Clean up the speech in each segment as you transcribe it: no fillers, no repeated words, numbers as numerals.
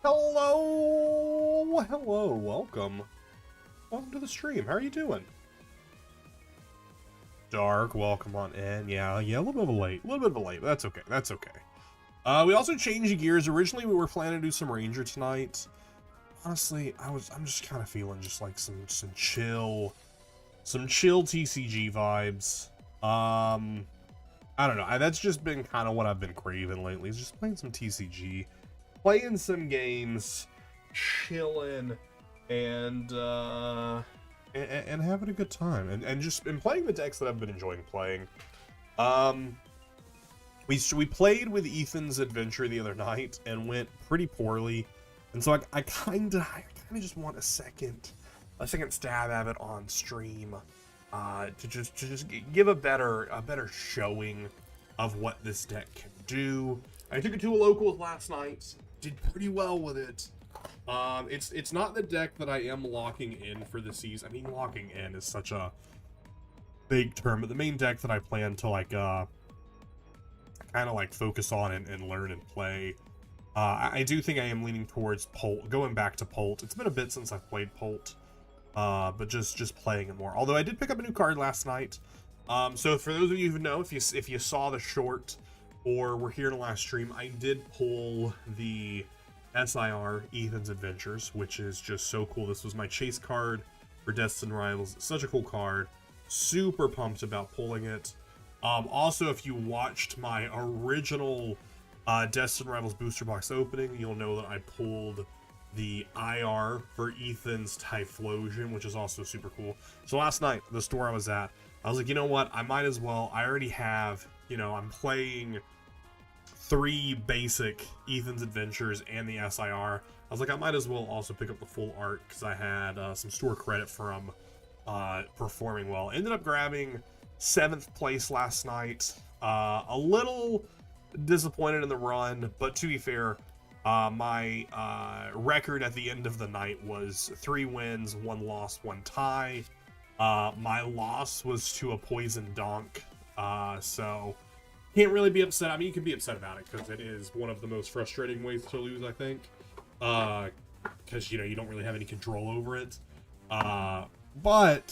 Hello, hello, welcome to the stream. How are you doing? Dark, welcome on in. Yeah, a little bit of a late, but that's okay, we also changed gears. Originally, we were planning to do some Ranger tonight. Honestly, I'm just kind of feeling just like some chill TCG vibes. I don't know. That's just been kind of what I've been craving lately. Is just playing some TCG. Playing some games, chilling, and having a good time, and just been playing the decks that I've been enjoying playing. We played with Ethan's adventure the other night and went pretty poorly, and so I kind of just want a second stab at it on stream, to just give a better showing of what this deck can do. I took it to a locals last night. Did pretty well with it. It's not the deck that I am locking in for the season. I mean, locking in is such a big term, but the main deck that I plan to like kind of like focus on and learn and play. I do think I am leaning towards PULT, going back to PULT. It's been a bit since I've played PULT, but just playing it more. Although I did pick up a new card last night. So for those of you who know, if you saw the short or were here in the last stream, I did pull the SIR, Ethan's Adventures, which is just so cool. This was my chase card for Destined Rivals. It's such a cool card. Super pumped about pulling it. Also, if you watched my original Destined Rivals booster box opening, you'll know that I pulled the IR for Ethan's Typhlosion, which is also super cool. So last night, the store I was at, I was like, you know what? I might as well. I already have, I'm playing 3 basic Ethan's Adventures and the SIR. I was like, I might as well also pick up the full art because I had some store credit from performing well. Ended up grabbing 7th place last night. A little disappointed in the run, but to be fair, my record at the end of the night was 3 wins, 1 loss, 1 tie. My loss was to a Poison Donk, so can't really be upset. I mean, you can be upset about it because it is one of the most frustrating ways to lose, I think, because you don't really have any control over it. But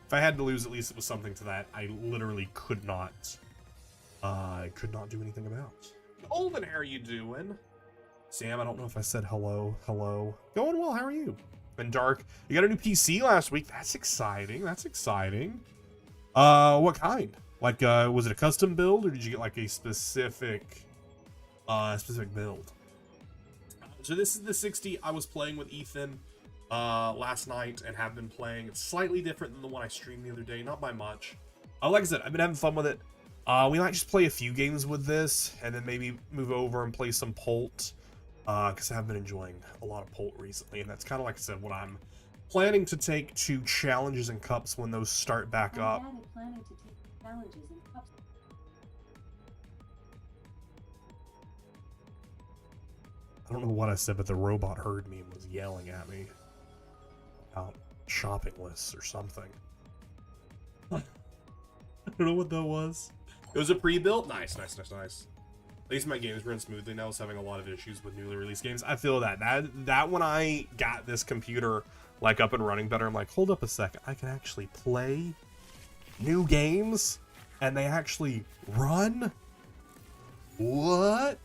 if I had to lose, at least it was something to that I literally could not do anything about. Olden, how are you doing? Sam, I don't know if I said hello. Going well, how are you? And Dark, you got a new PC last week. That's exciting. What kind? Like, was it a custom build, or did you get like a specific build? So this is the 60 I was playing with Ethan last night and have been playing. It's slightly different than the one I streamed the other day, not by much. Like I said, I've been having fun with it. We might just play a few games with this, and then maybe move over and play some PULT, because I have been enjoying a lot of PULT recently, and that's kind of, like I said, what I'm planning to take to challenges and cups when those start back up. I don't know what I said, but the robot heard me and was yelling at me about shopping lists or something. I don't know what that was. It was a pre-built? Nice. At least my games run smoothly now. I was having a lot of issues with newly released games. I feel that when I got this computer like up and running better, I'm like, hold up a second. I can actually play new games and they actually run? What?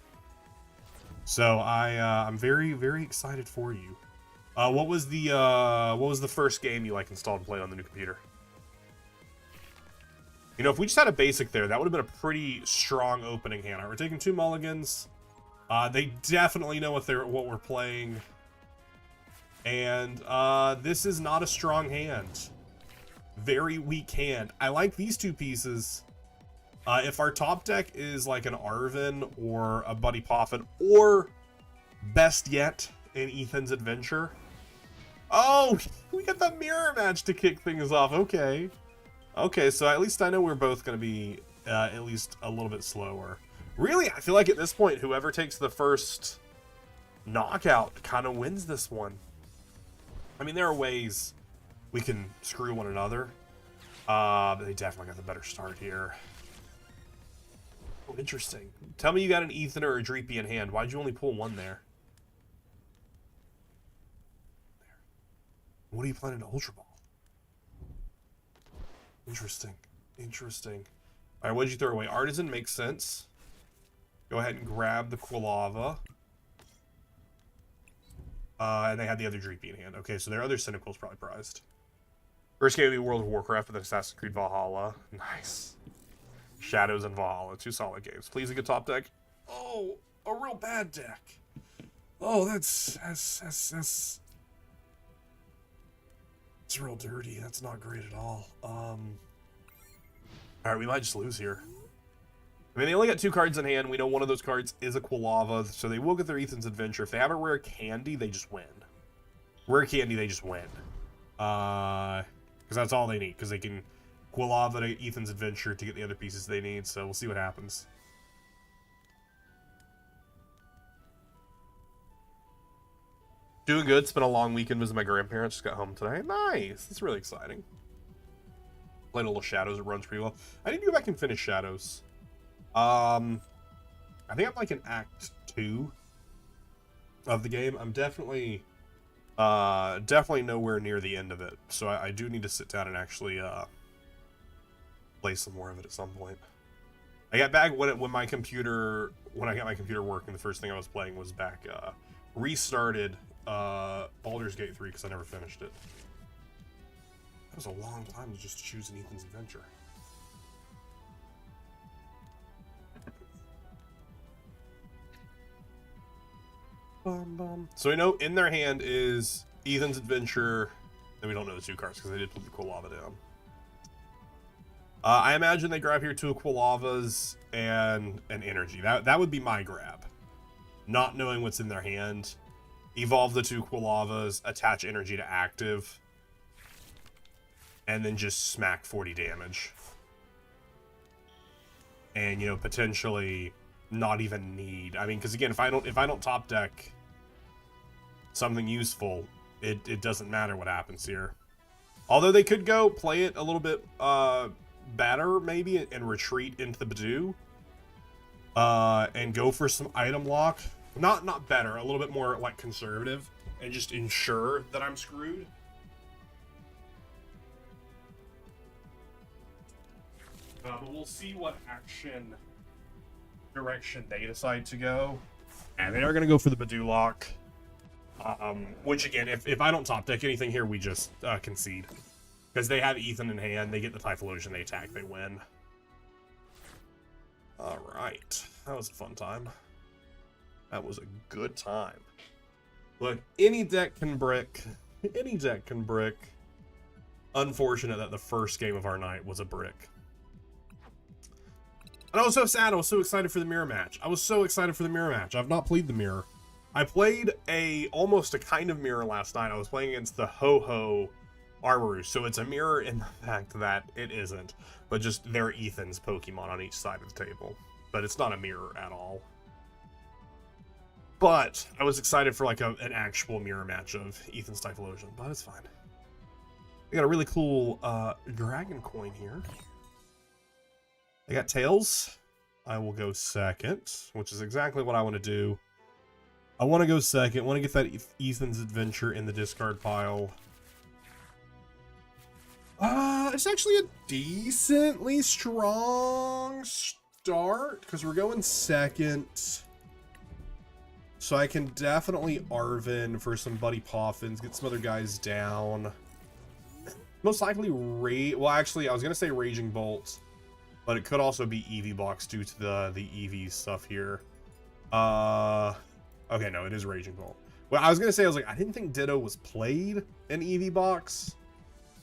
So I'm very, very excited for you. What was the first game you installed and played on the new computer? If we just had a basic there, that would have been a pretty strong opening hand. All right, we're taking 2 mulligans. They definitely know what we're playing. And this is not a strong hand. Very weak hand. I like these 2 pieces. If our top deck is like an Arvin or a Buddy Poffin, or best yet, an Ethan's Adventure. Oh, we got the mirror match to kick things off. Okay, so at least I know we're both going to be at least a little bit slower. Really, I feel like at this point, whoever takes the first knockout kind of wins this one. I mean, there are ways we can screw one another, but they definitely got the better start here. Oh, interesting. Tell me you got an Ethan or a Dreepy in hand. Why'd you only pull 1 there? What are you planning to Ultra Ball? Interesting. Interesting. All right, what did you throw away? Artisan makes sense. Go ahead and grab the Quilava. And they had the other Dreepy in hand. Okay, so their other Cynical is probably prized. First game will be World of Warcraft, but then Assassin's Creed Valhalla. Nice. Shadows and Valhalla. 2 solid games. Please a good top deck. Oh, a real bad deck. Oh, that's real dirty. That's not great at all. Alright, we might just lose here. I mean, they only got 2 cards in hand. We know one of those cards is a Quilava, so they will get their Ethan's Adventure. If they have a rare candy, they just win. Rare candy, they just win. Because that's all they need, because they can Quilava to Ethan's Adventure to get the other pieces they need, so we'll see what happens. Doing good. Spent a long weekend visiting my grandparents. Just got home today. Nice. That's really exciting. Played a little Shadows. It runs pretty well. I need to go back and finish Shadows. I think I'm like in Act 2 of the game. I'm definitely nowhere near the end of it. So I do need to sit down and actually play some more of it at some point. I got back when I got my computer working. The first thing I was playing was back restarted Baldur's Gate 3 because I never finished it. That was a long time to just choose an Ethan's Adventure. So we know in their hand is Ethan's Adventure, and we don't know the 2 cards because they did put the Quilava down. I imagine they grab here 2 Quilavas and an Energy. That would be my grab. Not knowing what's in their hand. Evolve the 2 Quilavas, attach Energy to active, and then just smack 40 damage. And, you know, potentially not even need. I mean, because again, if I don't top deck something useful, it doesn't matter what happens here. Although they could go play it a little bit better, maybe, and retreat into the Badoo. And go for some item lock. Not better, a little bit more like conservative, and just ensure that I'm screwed. But we'll see what direction they decide to go. And they are going to go for the Badoo lock. Which again, if I don't top deck anything here, we just concede. Because they have Ethan in hand, they get the Typhlosion, they attack, they win. Alright, that was a fun time. That was a good time. Look, any deck can brick. Any deck can brick. Unfortunate that the first game of our night was a brick. And I was so sad, I was so excited for the mirror match. I've not played the mirror. I played almost a kind of mirror last night. I was playing against the Ho-Ho Armoru, so it's a mirror in the fact that it isn't, but just they're Ethan's Pokemon on each side of the table. But it's not a mirror at all. But I was excited for like an actual mirror match of Ethan's Typhlosion, but it's fine. We got a really cool dragon coin here. I got Tails. I will go second, which is exactly what I want to do. I want to go second. I want to get that Ethan's Adventure in the discard pile. It's actually a decently strong start because we're going second. So I can definitely Arven for some Buddy Poffins, get some other guys down. Most likely well, actually, I was going to say Raging Bolt, but it could also be Eevee Box due to the Eevee stuff here. Okay, no, it is Raging Bolt. Well, I was going to say, I didn't think Ditto was played in Eevee Box.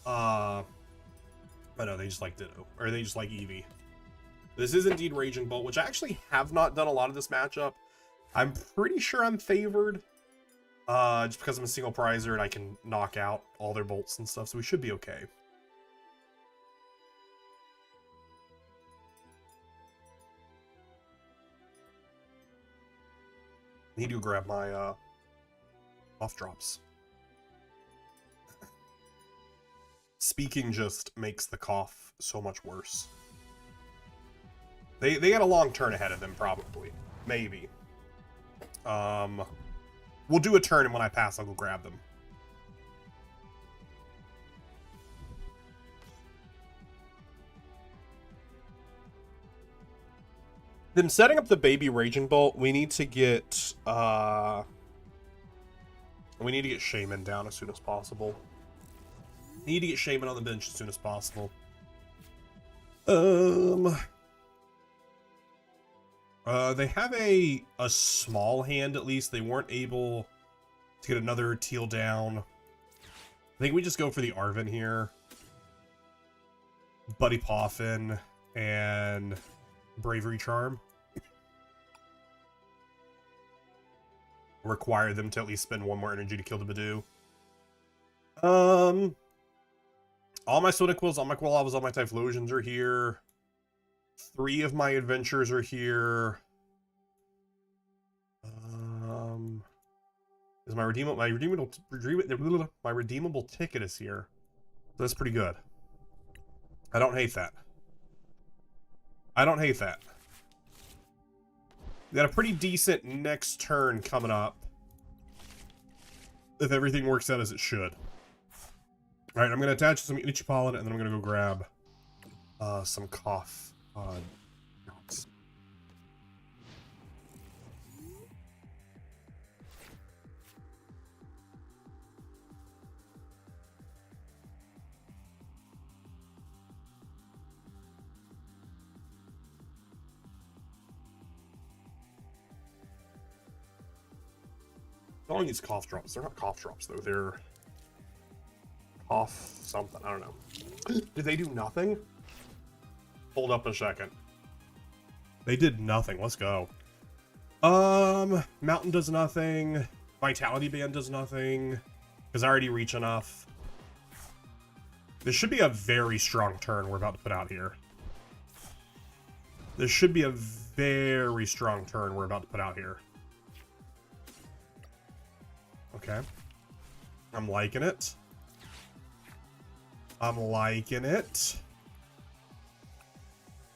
But no, they just like Ditto, or they just like Eevee. This is indeed Raging Bolt, which I actually have not done a lot of this matchup. I'm pretty sure I'm favored, just because I'm a single prizer and I can knock out all their bolts and stuff, so we should be okay. Need to grab my off drops. Speaking just makes the cough so much worse. They got a long turn ahead of them, probably. Maybe. We'll do a turn, and when I pass, I'll go grab them. Them setting up the baby Raging Bolt, we need to get Shaman down as soon as possible. Need to get Shaman on the bench as soon as possible. They have a small hand at least. They weren't able to get another teal down. I think we just go for the Arven here. Buddy Poffin and Bravery Charm. Require them to at least spend one more energy to kill the Badoo. All my Sonic Quills, all my Quillavas, all my Typhlosions are here. 3 of my adventures are here. Is my redeemable ticket is here. So that's pretty good. I don't hate that. I don't hate that. We got a pretty decent next turn coming up. If everything works out as it should. Alright, I'm going to attach some Itchy Pollen, and then I'm going to go grab some cough. Calling these cough drops. They're not cough drops, though. They're cough something. I don't know. Did they do nothing? Hold up a second. They did nothing. Let's go. Mountain does nothing. Vitality Band does nothing. Because I already reach enough. This should be a very strong turn we're about to put out here. This should be a very strong turn we're about to put out here. Okay. I'm liking it. I'm liking it.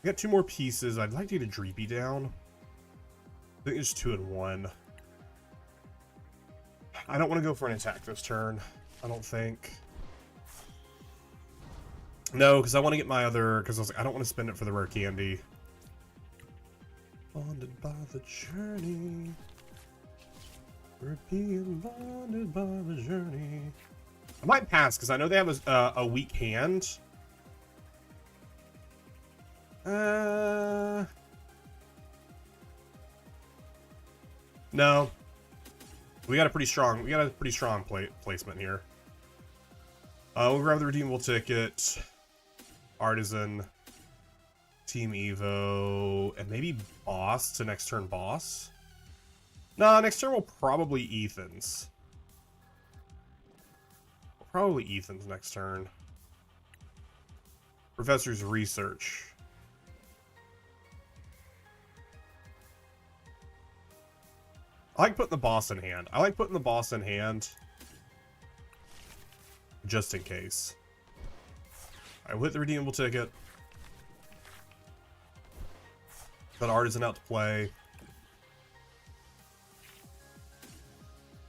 I got 2 more pieces. I'd like to get a Dreepy down. I think it's 2 in 1. I don't want to go for an attack this turn. I don't think. No, because I want to get my other... Because I was like, I don't want to spend it for the rare candy. Bonded by the journey. We're being bonded by the journey. I might pass, because I know they have a weak hand. No. We got a pretty strong placement here. We'll grab the redeemable ticket. Artisan. Team Evo. And maybe boss to next turn boss. No, next turn we'll probably Ethan's. Probably Ethan's next turn. Professor's Research. I like putting the boss in hand. I like putting the boss in hand. Just in case. Alright, we'll hit the redeemable ticket. Got Artisan out to play.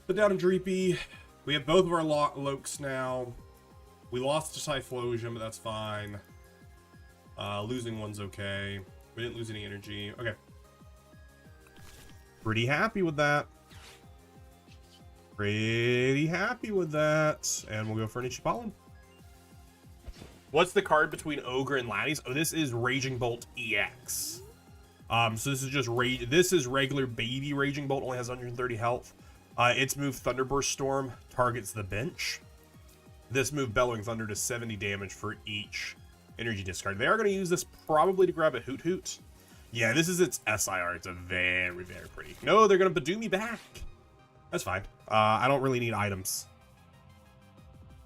Put down a Dreepy. We have both of our Lokes now. We lost to Typhlosion, but that's fine. Losing one's okay. We didn't lose any energy. Okay. Pretty happy with that. Pretty happy with that. And we'll go for an Itchy Pollen. What's the card between Ogre and Laddies? Oh, this is Raging Bolt EX. So this is just this is regular baby Raging Bolt, only has 130 health. Its move Thunderburst Storm targets the bench. This move Bellowing Thunder does 70 damage for each energy discard. They are going to use this probably to grab a Hoot Hoot. Yeah, this is its SIR. It's a very, very pretty. No, they're going to Badoo me back. That's fine. I don't really need items.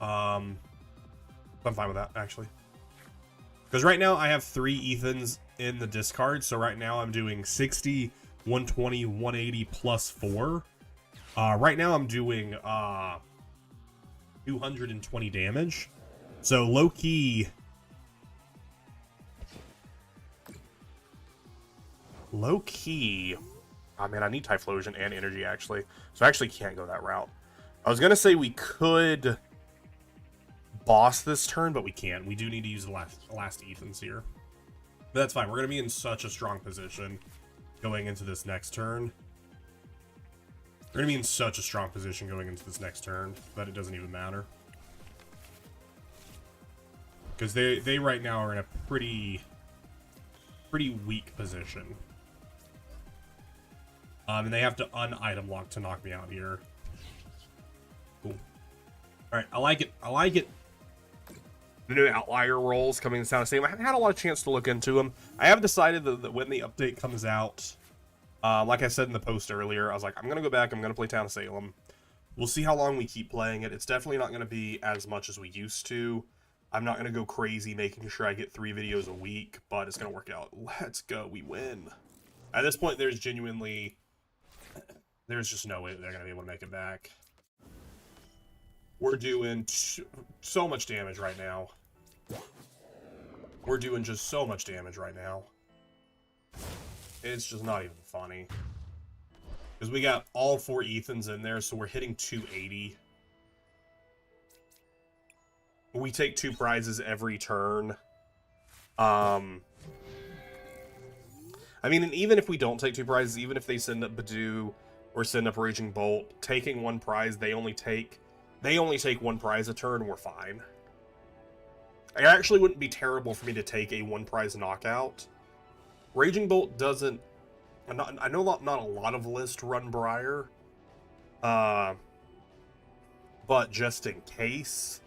I'm fine with that, actually. Because right now I have 3 Ethans in the discard. So right now I'm doing 60, 120, 180 plus 4. Right now I'm doing 220 damage. So low-key... Low-key... Oh man, I need Typhlosion and energy, actually. So I actually can't go that route. I was going to say we could boss this turn, but we can't. We do need to use the last Ethans here. But that's fine. We're going to be in such a strong position. going into this next turn. We're going to be in such a strong position going into this next turn that it doesn't even matter. Because they right now are in a pretty weak position. And they have to un-item lock to knock me out here. Cool. Alright, I like it. I like it. The new outlier rolls coming to Sound of Stadium. I haven't had a lot of chance to look into them. I have decided that when the update comes out, like I said in the post earlier, I was like, I'm going to go back, I'm going to play Town of Salem. We'll see how long we keep playing it. It's definitely not going to be as much as we used to. I'm not going to go crazy making sure I get 3 videos a week, but it's going to work out. Let's go, we win. At this point, there's just no way they're going to be able to make it back. We're doing so much damage right now. We're doing just so much damage right now. It's just not even funny. Because we got all 4 Ethans in there, so we're hitting 280. We take 2 prizes every turn. I mean, and even if we don't take 2 prizes, even if they send up Badoo or send up Raging Bolt, taking 1 prize, they only take 1 prize a turn, we're fine. It actually wouldn't be terrible for me to take a 1 prize knockout. Raging Bolt doesn't... I know not a lot of lists run Briar. But just in case,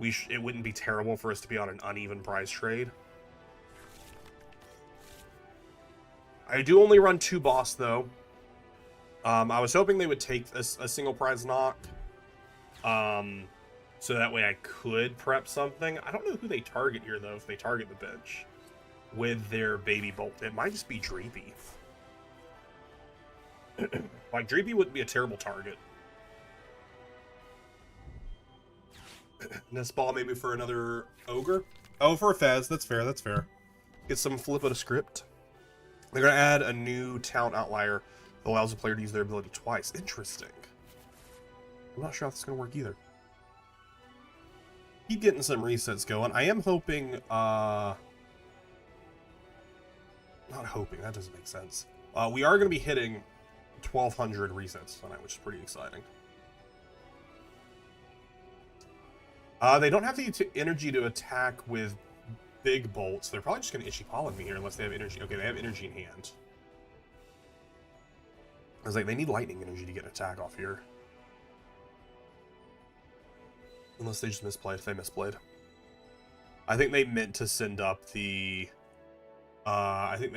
it wouldn't be terrible for us to be on an uneven prize trade. I do only run 2 boss, though. I was hoping they would take a single prize knock. So that way I could prep something. I don't know who they target here, though, if they target the bench with their Baby Bolt. It might just be Dreepy. Like, Dreepy wouldn't be a terrible target. This ball maybe for another Ogre? Oh, for a Fez. That's fair, that's fair. Get some flip of the script. They're going to add a new talent outlier that allows a player to use their ability twice. Interesting. I'm not sure how this is going to work either. Keep getting some resets going. I am hoping, not hoping, that doesn't make sense. We are going to be hitting 1,200 resets tonight, which is pretty exciting. They don't have the energy to attack with big bolts. They're probably just going to Itchy Pollen me here unless they have energy. Okay, they have energy in hand. I was like, they need lightning energy to get an attack off here. Unless they just misplayed, if they misplayed. I think they meant to send up the... Badoo.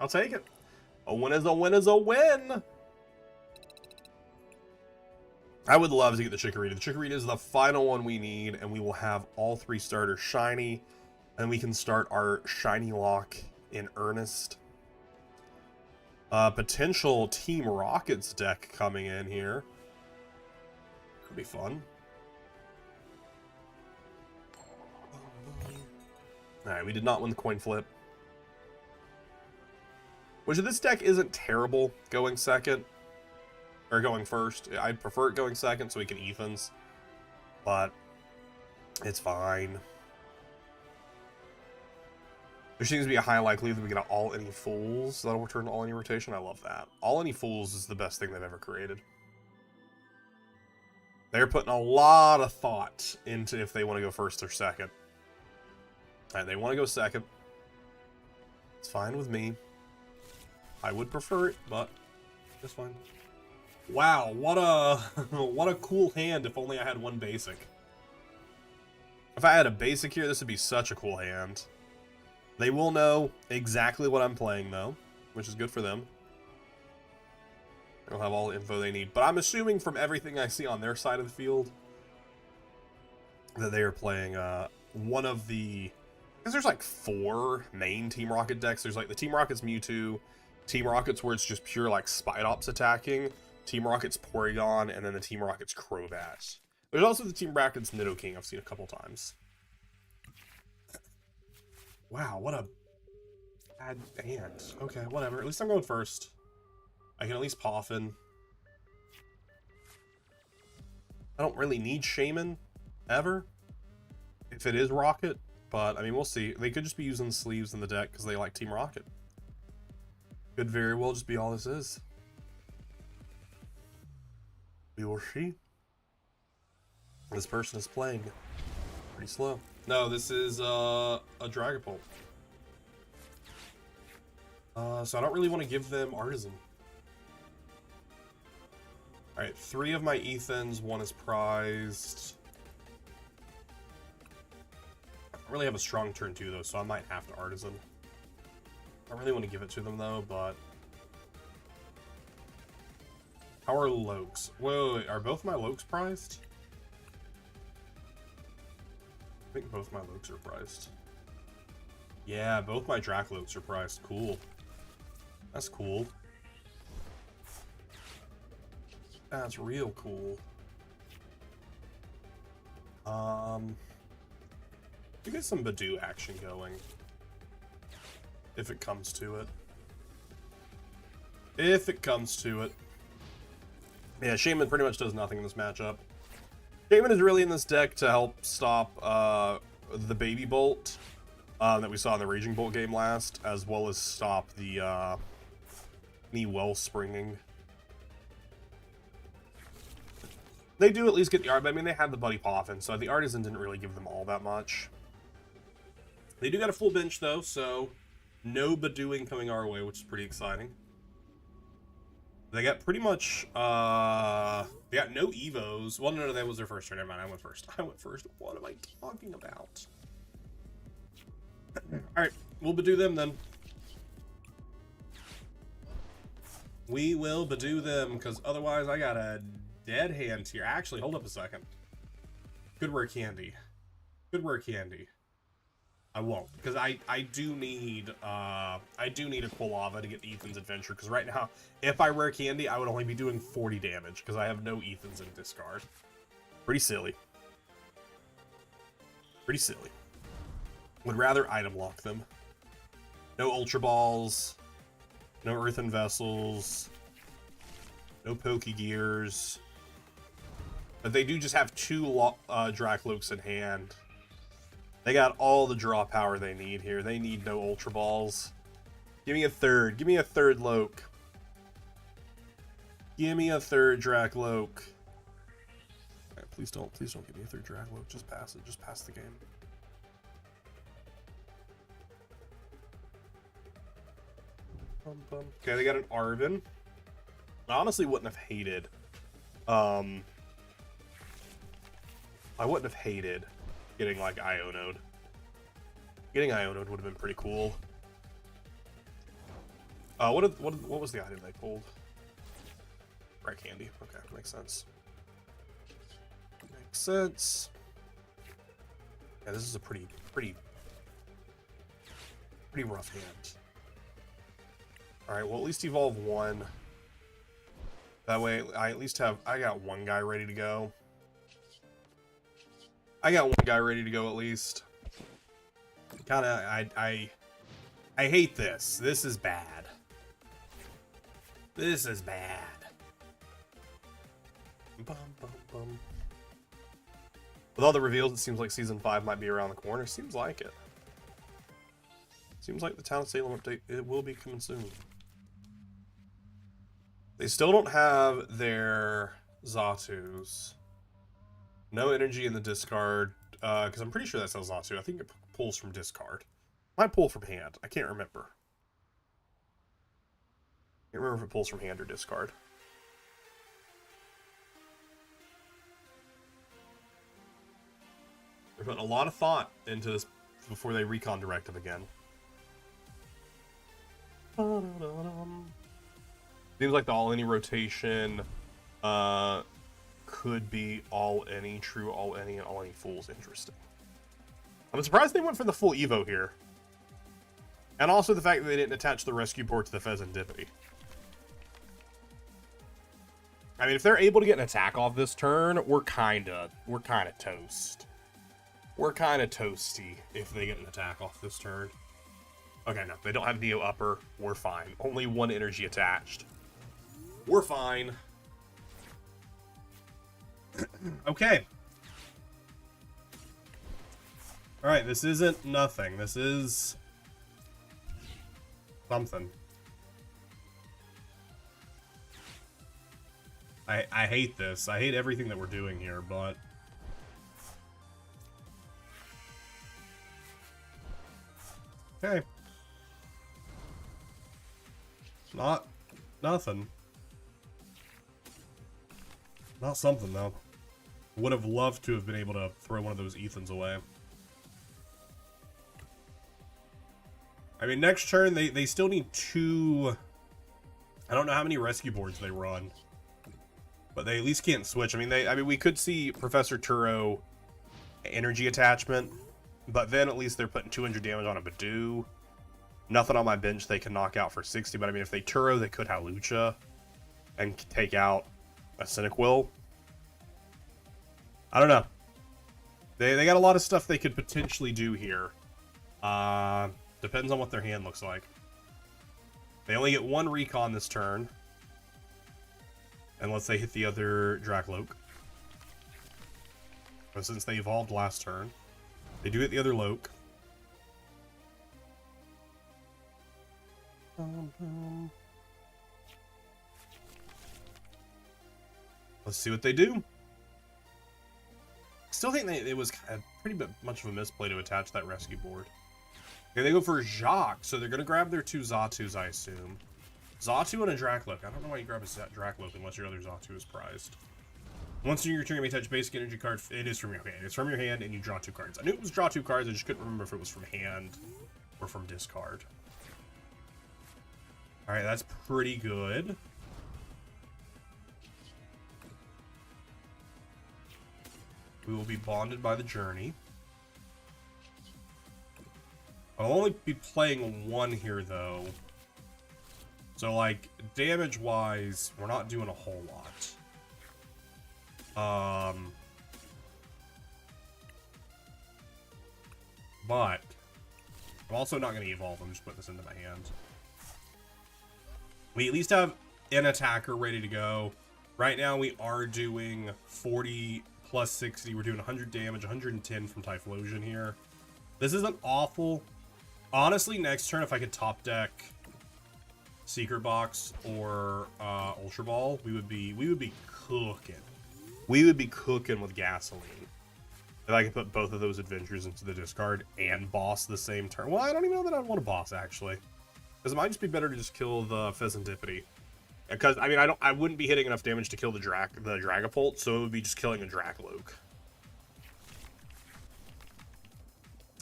I'll take it. A win is a win is a win! I would love to get the Chikorita. The Chikorita is the final one we need, and we will have all 3 starters shiny, and we can start our shiny lock in earnest. Potential Team Rocket's deck coming in here. Could be fun. Alright, we did not win the coin flip. Which this deck isn't terrible going second. Or going first. I'd prefer it going second so we can Ethans. But it's fine. There seems to be a high likelihood that we get an All Any Fools that'll return to All Any rotation. I love that. All Any Fools is the best thing they've ever created. They're putting a lot of thought into if they want to go first or second. Alright, they want to go second. It's fine with me. I would prefer it, but it's fine. Wow, what a what a cool hand if only I had 1 basic. If I had a basic here, this would be such a cool hand. They will know exactly what I'm playing, though, which is good for them. They'll have all the info they need. But I'm assuming from everything I see on their side of the field that they are playing one of the... Because there's like 4 main Team Rocket decks. There's like the Team Rocket's Mewtwo, Team Rocket's where it's just pure like Spidops attacking, Team Rocket's Porygon, and then the Team Rocket's Crobat. There's also the Team Rocket's Nidoking I've seen a couple times. Wow, what a bad hand. Okay, whatever. At least I'm going first. I can at least Poffin. I don't really need Shaman, ever. If it is Rocket. But, I mean, we'll see. They could just be using the sleeves in the deck because they like Team Rocket. Could very well just be all this is. We will see. This person is playing pretty slow. No, this is a Dragapult. So I don't really want to give them Artisan. Alright, 3 of my Ethans, 1 is prized. I don't really have a strong turn 2 though, so I might have to Artisan. I don't really want to give it to them though, but... How are Lokes? Wait, are both my Lokes prized? I think both my Lokes are prized. Yeah, both my Draclokes are prized. Cool. That's cool. That's real cool. You get some Badoo action going. If it comes to it. If it comes to it. Yeah, Shaman pretty much does nothing in this matchup. Shaman is really in this deck to help stop the Baby Bolt that we saw in the Raging Bolt game last, as well as stop the knee Wellspringing. They do at least get the art, but I mean, they had the Buddy Poffin, so the Artisan didn't really give them all that much. They do got a full bench, though, so no Badooing coming our way, which is pretty exciting. They got pretty much, they got no Evos. Well, no, that was their first turn. Never mind, I went first. I went first. What am I talking about? Alright, we'll Badoo them then. We will Badoo them, because otherwise I got a dead hand here. Actually, hold up a second. Good work, Candy. Good work, Candy. I won't, because I do need a Quilava to get Ethan's Adventure, because right now, if I rare Candy, I would only be doing 40 damage, because I have no Ethan's in discard. Pretty silly. Pretty silly. Would rather item lock them. No Ultra Balls. No Earthen Vessels. No Pokegears. But they do just have 2 Draclokes in hand. They got all the draw power they need here. They need no Ultra Balls. Give me a third. Give me a third Loke. Give me a third Dracloke. Right, please don't give me a third Dracloke. Just pass it. Just pass the game. Okay, they got an Arven. I honestly wouldn't have hated. I wouldn't have hated getting like Ionode. Getting Ionode would have been pretty cool. What was the item they pulled? Right, Candy. Okay, makes sense. Makes sense. Yeah, this is a pretty rough hand. All right, well at least evolve 1. That way, I got 1 guy ready to go. I got 1 guy ready to go at least. I hate this. This is bad. This is bad. Bum, bum, bum. With all the reveals, it seems like Season 5 might be around the corner. Seems like it. Seems like the Town of Salem update, it will be coming soon. They still don't have their Zatus. No energy in the discard, because I'm pretty sure that's how Zatu. I think it pulls from discard. Might pull from hand. I can't remember. Can't remember if it pulls from hand or discard. They're putting a lot of thought into this before they recon directive again. Seems like the all-any rotation could be all-any, true all-any, and all-any fools. Interesting. I'm surprised they went for the full Evo here. And also the fact that they didn't attach the rescue port to the Pheasantipity. I mean, if they're able to get an attack off this turn, we're kinda toast. We're kinda toasty if they get an attack off this turn. Okay, no, they don't have Neo Upper. We're fine. Only 1 energy attached. We're fine. Okay. Alright, this isn't nothing. This is something. I hate this. I hate everything that we're doing here, but... Okay. Not nothing. Not something, though. Would have loved to have been able to throw one of those Ethans away. I mean, next turn, they still need 2... I don't know how many rescue boards they run. But they at least can't switch. I mean, we could see Professor Turo energy attachment, but then at least they're putting 200 damage on a Badoo. Nothing on my bench they can knock out for 60, but I mean, if they Turo, they could Halucha and take out a Cynic-Will. I don't know. They got a lot of stuff they could potentially do here. Depends on what their hand looks like. They only get 1 recon this turn. Unless they hit the other Dracloak. But since they evolved last turn, they do hit the other Loke. Let's see what they do. Still think it was pretty much of a misplay to attach that rescue board. Okay, they go for Jacques, so they're going to grab their 2 Zatus, I assume. Zatu and a Dracloak. I don't know why you grab a Dracloak unless your other Zatu is prized. Once in your turn, you may touch basic energy card. It is from your hand. It's from your hand, and you draw 2 cards. I knew it was draw 2 cards. I just couldn't remember if it was from hand or from discard. All right, that's pretty good. We will be bonded by the journey. I'll only be playing 1 here, though. So, like, damage-wise, we're not doing a whole lot. But I'm also not going to evolve. I'm just putting this into my hand. We at least have an attacker ready to go. Right now, we are doing 40 plus 60. We're doing 100 damage, 110 from Typhlosion here. This isn't awful. Honestly, next turn, if I could top deck Secret Box or Ultra Ball, we would be cooking. We would be cooking with gasoline. If I could put both of those adventures into the discard and boss the same turn. Well, I don't even know that I'd want to boss, actually. Because it might just be better to just kill the Pheasantipity. Because, I mean, I wouldn't be hitting enough damage to kill the Dragapult, so it would be just killing a Dracloak.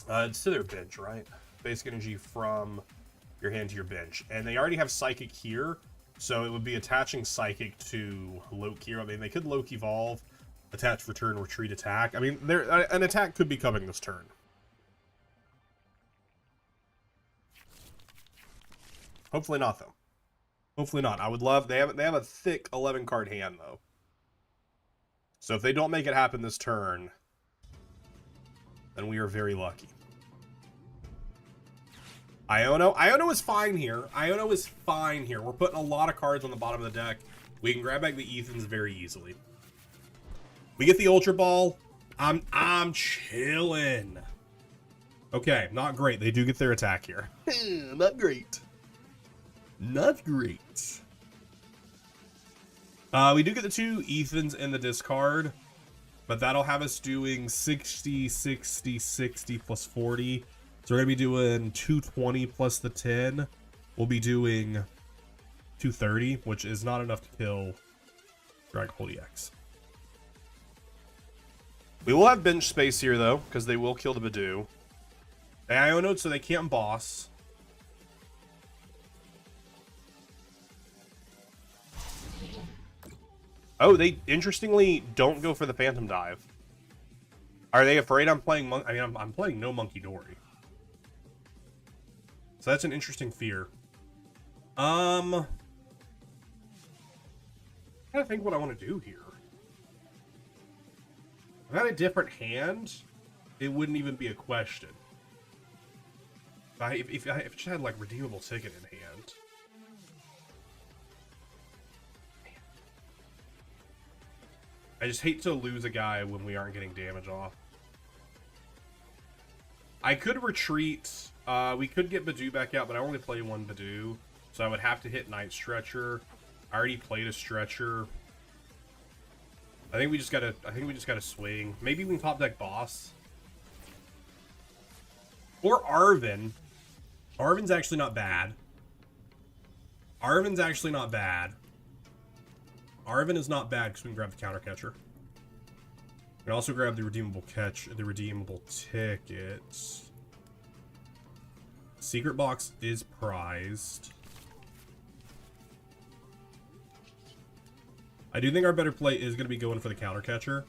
It's to their bench, right? Basic energy from your hand to your bench. And they already have Psychic here, so it would be attaching Psychic to Loke here. I mean, they could Loke evolve, attach return, retreat, attack. I mean, an attack could be coming this turn. Hopefully not, though. Hopefully not. I would love... They have a thick 11-card hand, though. So if they don't make it happen this turn, then we are very lucky. Iono. Iono is fine here. Iono is fine here. We're putting a lot of cards on the bottom of the deck. We can grab back the Ethans very easily. We get the Ultra Ball. I'm chilling. Okay, not great. They do get their attack here. Not great. Not great. We do get the 2 Ethans in the discard, but that'll have us doing 60, 60, 60 plus 40. So we're going to be doing 220 plus the 10. We'll be doing 230, which is not enough to kill Dragapult EX. We will have bench space here, though, because they will kill the Badoo. They Ionoed, so they can't boss. Oh, they interestingly don't go for the Phantom Dive. Are they afraid I'm playing I'm playing no Monkey Dory. So that's an interesting fear. I'm trying to think what I want to do here. If I had a different hand, it wouldn't even be a question. If I just had like redeemable ticket in hand. I just hate to lose a guy when we aren't getting damage off. I could retreat. We could get Badoo back out, but I only play one Badoo, so I would have to hit Night Stretcher. I already played a Stretcher. I think we just gotta swing. Maybe we can top deck Boss. Or Arven. Arven's actually not bad. Arven's actually not bad. Arven is not bad because we can grab the counter catcher. We can also grab the redeemable ticket. Secret box is prized. I do think our better play is going to be going for the counter catcher.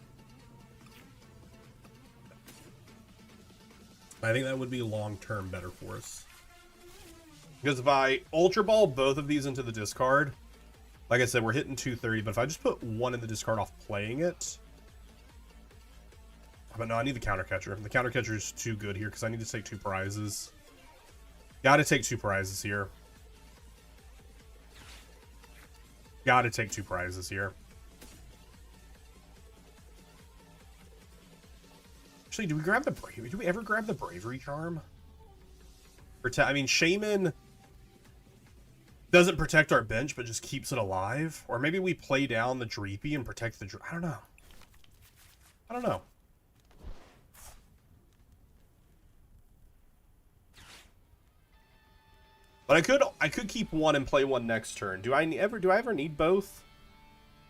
I think that would be long-term better for us. Because if I Ultra Ball both of these into the discard, like I said, we're hitting 230, but if I just put one in the discard off playing it... But no, I need the counter catcher. The counter catcher is too good here because I need to take 2 prizes. Gotta take 2 prizes here. Gotta take 2 prizes here. Actually, do we grab the bravery? Do we ever grab the bravery charm? I mean, Shaman doesn't protect our bench, but just keeps it alive. Or maybe we play down the Dreepy and protect the... I don't know. I don't know. But I could keep one and play one next turn. Do I ever need both?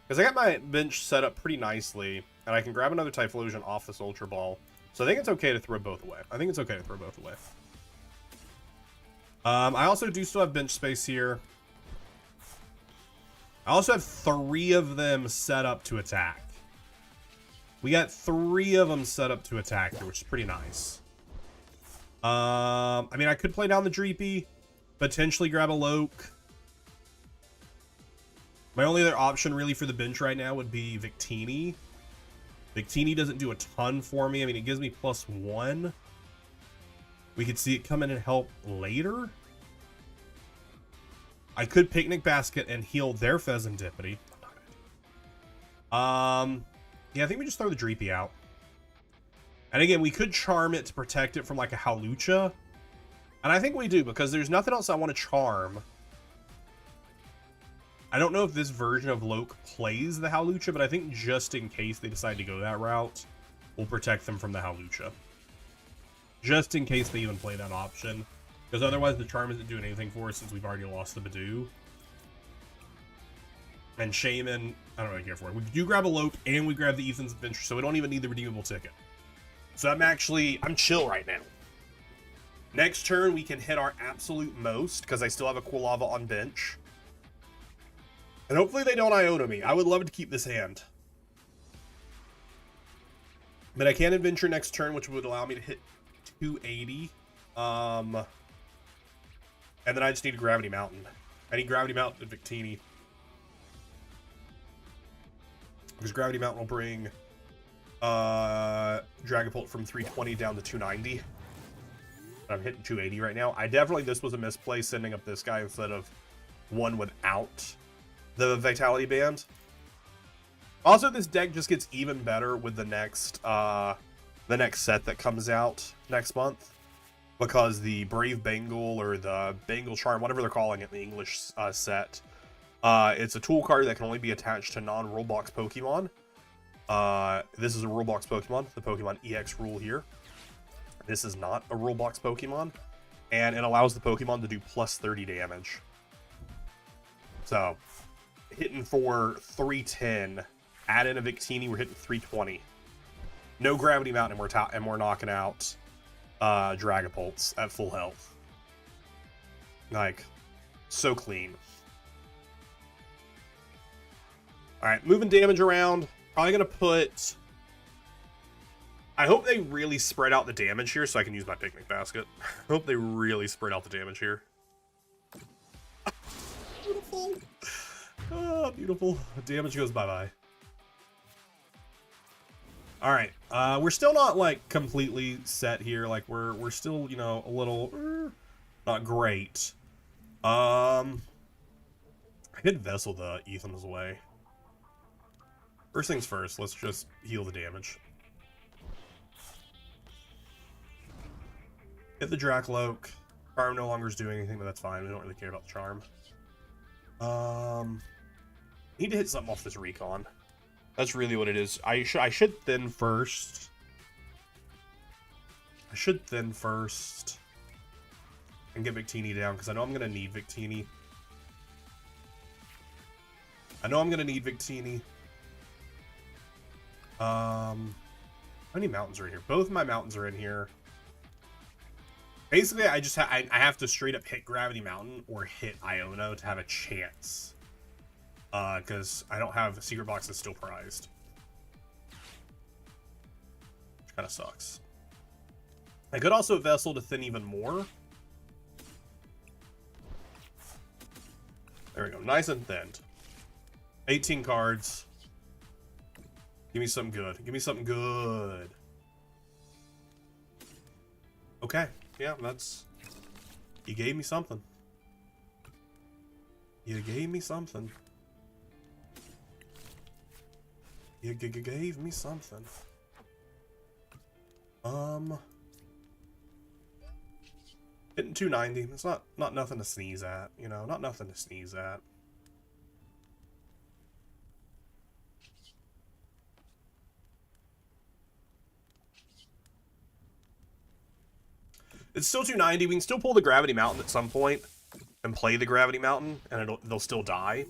Because I got my bench set up pretty nicely, and I can grab another Typhlosion off this Ultra Ball. So I think it's okay to throw both away. I think it's okay to throw both away. I also do still have bench space here. I also have 3 of them set up to attack. We got 3 of them set up to attack here, which is pretty nice. I mean, I could play down the Dreepy. Potentially grab a Loke. My only other option really for the bench right now would be Victini. Victini doesn't do a ton for me. I mean, it gives me +1. We could see it come in and help later. I could Picnic Basket and heal their Pheasantipity. Yeah, I think we just throw the Dreepy out. And again, we could charm it to protect it from like a Hawlucha. And I think we do, because there's nothing else I want to charm. I don't know if this version of Loke plays the Hawlucha, but I think just in case they decide to go that route, we'll protect them from the Hawlucha. Just in case they even play that option. Because otherwise the charm isn't doing anything for us since we've already lost the Badoo. And Shaman, I don't really care for it. We do grab a Loke, and we grab the Ethan's Adventure, so we don't even need the redeemable ticket. So I'm chill right now. Next turn, we can hit our absolute most, because I still have a Quilava on bench. And hopefully they don't Iota me. I would love to keep this hand. But I can Adventure next turn, which would allow me to hit 280. And then I just need a Gravity Mountain. I need Gravity Mountain and Victini. Because Gravity Mountain will bring Dragapult from 320 down to 290. I'm hitting 280 right now. This was a misplay sending up this guy instead of one without the Vitality Band. Also, this deck just gets even better with the next set that comes out next month, because the Brave Bengal, or the Bengal Charm, whatever they're calling it in the English set, it's a tool card that can only be attached to non-rule box Pokemon. This is a rule box Pokemon, the Pokemon EX rule here. This is not a rule box Pokemon, and it allows the Pokemon to do +30 damage. So, hitting for 310, add in a Victini, we're hitting 320. No Gravity Mountain, and we're knocking out Dragapults at full health. Like, so clean. Alright, moving damage around. Probably going to put... I hope they really spread out the damage here so I can use my Picnic Basket. I hope they really spread out the damage here. Beautiful. Oh, beautiful. Damage goes bye-bye. Alright, we're still not, like, completely set here. Like, we're still, you know, a little... not great. I could Vessel the Ethan's away. First things first, let's just heal the damage. Hit the Drakloak. Charm no longer is doing anything, but that's fine. We don't really care about the charm. Need to hit something off this recon. That's really what it is. I should thin first. I should thin first. And get Victini down, because I know I'm going to need Victini. How many mountains are in here? Both of my mountains are in here. Basically, I have to straight up hit Gravity Mountain or hit Iono to have a chance. Because I don't have secret boxes still prized. Which kind of sucks. I could also Vessel to thin even more. There we go. Nice and thinned. 18 cards. Give me something good. Give me something good. Okay. Yeah, that's... You gave me something. You gave me something. You gave me something. Hitting 290. It's not nothing to sneeze at, you know, not nothing to sneeze at. It's still 290. We can still pull the Gravity Mountain at some point and play the Gravity Mountain, and they'll still die.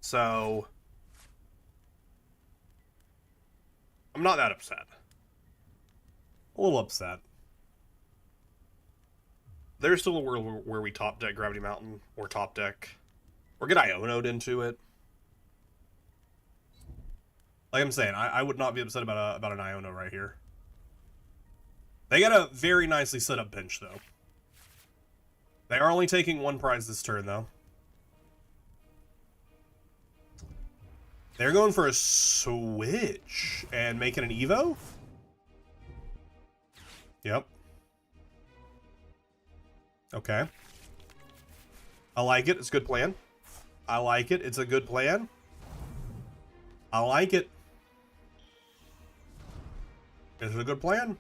So I'm not that upset. A little upset. There's still a world where we top deck Gravity Mountain or top deck or get Iono'd into it. Like I'm saying, I would not be upset about an Iono right here. They got a very nicely set up bench, though. They are only taking one prize this turn, though. They're going for a switch and making an Evo? Yep. Okay. I like it. It's a good plan. I like it. It's a good plan. I like it. It's a good plan.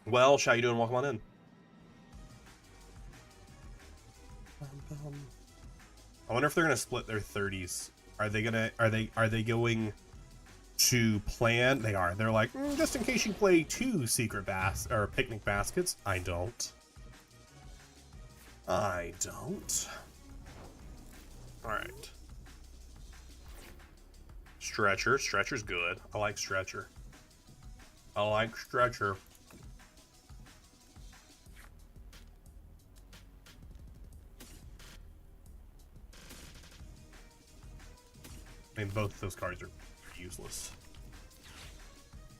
Well, how you doing? Welcome on in. I wonder if they're gonna split their 30s. Are they going to plan? They are. They're like, just in case you play 2 secret picnic baskets. I don't. I don't. All right. Stretcher. Stretcher's good. I like Stretcher. I like Stretcher. I mean, both of those cards are useless.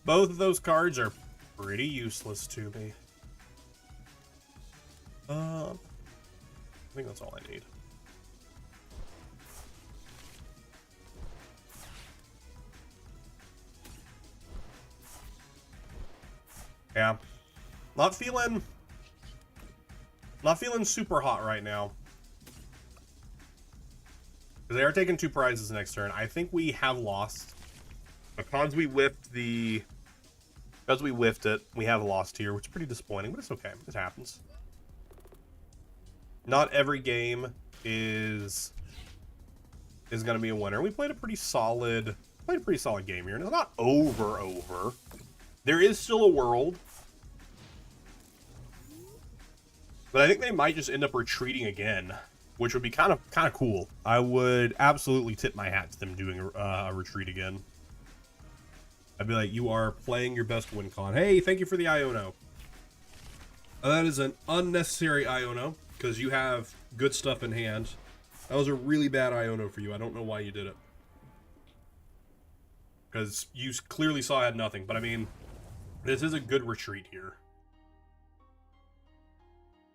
Both of those cards are pretty useless to me. I think that's all I need. Yeah. Not feeling super hot right now. They are taking 2 prizes next turn. I think we have lost. Because we whiffed it, we have lost here, which is pretty disappointing, but it's okay. It happens. Not every game is going to be a winner. We played a pretty solid game here. And it's not over. There is still a world. But I think they might just end up retreating again, which would be kind of cool. I would absolutely tip my hat to them doing a retreat again. I'd be like, you are playing your best win con. Hey, thank you for the Iono. That is an unnecessary Iono, because you have good stuff in hand. That was a really bad Iono for you. I don't know why you did it. Because you clearly saw I had nothing. But I mean, this is a good retreat here.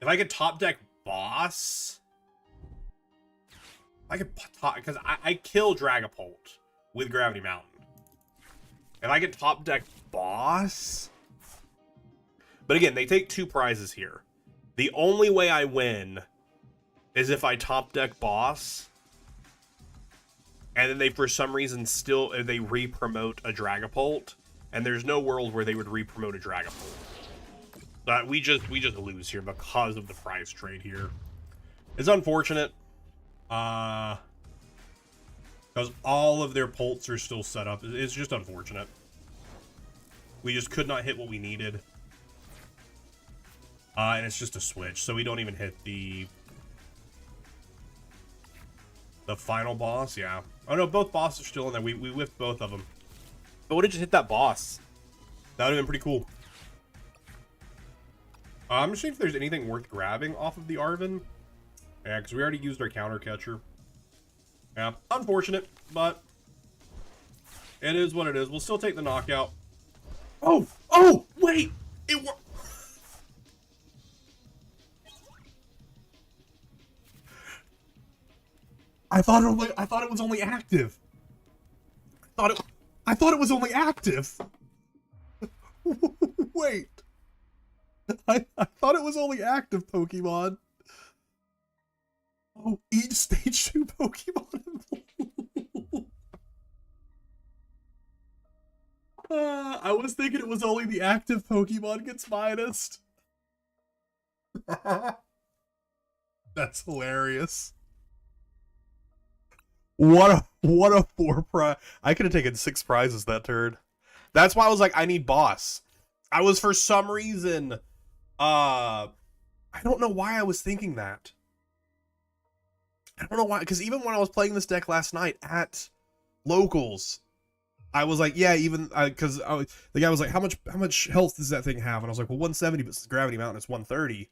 If I could top deck Boss... I could top... Because I kill Dragapult with Gravity Mountain. If I could top deck Boss... But again, they take 2 prizes here. The only way I win is if I top deck Boss, and then they, for some reason, they re-promote a Dragapult, and there's no world where they would re-promote a Dragapult. We just lose here because of the prize trade here. It's unfortunate. Because all of their pults are still set up. It's just unfortunate. We just could not hit what we needed. And it's just a switch, so we don't even hit the final boss. Yeah. Oh no, both bosses are still in there. We whiffed both of them. But would have just hit that boss. That would have been pretty cool. I'm just seeing if there's anything worth grabbing off of the Arven. Yeah, because we already used our counter catcher. Yeah, unfortunate, but it is what it is. We'll still take the knockout. Oh, wait, it worked. I thought it was only active. I thought it was only active. Wait. I thought it was only active Pokemon. Oh, each stage 2 Pokemon. I was thinking it was only the active Pokemon gets minused. That's hilarious. What a 4 prize. I could have taken 6 prizes that turn. That's why I was like, I need boss. I was, for some reason, I don't know why I was thinking that. I don't know why, because even when I was playing this deck last night at locals, I was like, yeah, even because the guy was like, how much health does that thing have? And I was like, well, 170, but it's Gravity Mountain, it's 130.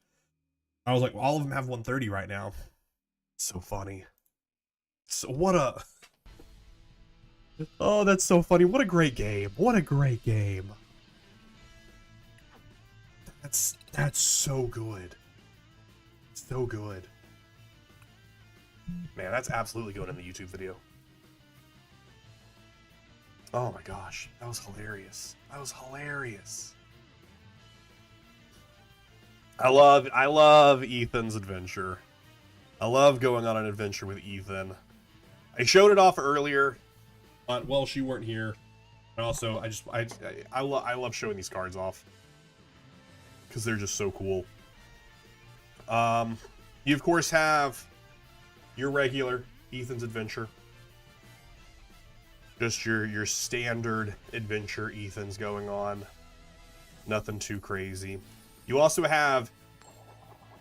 I was like, well, all of them have 130 right now. So funny. So what a... Oh, that's so funny. What a great game. What a great game. That's so good. So good. Man, that's absolutely going in the YouTube video. Oh my gosh, that was hilarious. That was hilarious. I love Ethan's adventure. I love going on an adventure with Ethan. I showed it off earlier, but well, she weren't here. And also, I love showing these cards off because they're just so cool. You of course have your regular Ethan's adventure. Just your standard adventure Ethan's going on. Nothing too crazy. You also have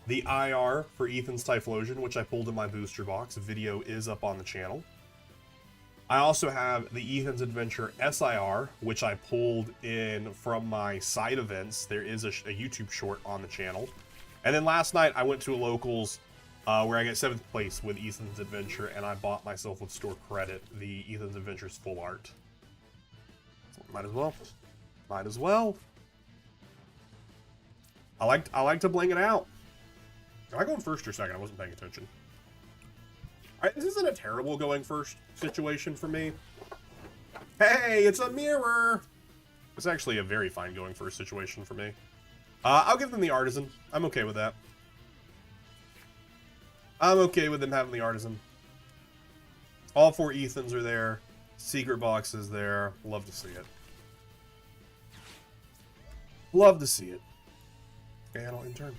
the IR for Ethan's Typhlosion, which I pulled in my booster box. The video is up on the channel. I also have the Ethan's Adventure SIR, which I pulled in from my side events. There is a YouTube short on the channel. And then last night, I went to a locals where I got 7th place with Ethan's Adventure, and I bought myself with store credit the Ethan's Adventure's full art. So might as well. Might as well. I like to bling it out. Am I going first or second? I wasn't paying attention. Alright, this isn't a terrible going first situation for me. Hey, it's a mirror! It's actually a very fine going first situation for me. I'll give them the Artisan. I'm okay with that. I'm okay with them having the Artisan. All 4 Ethans are there. Secret box is there. Love to see it. Love to see it. And I'll intern.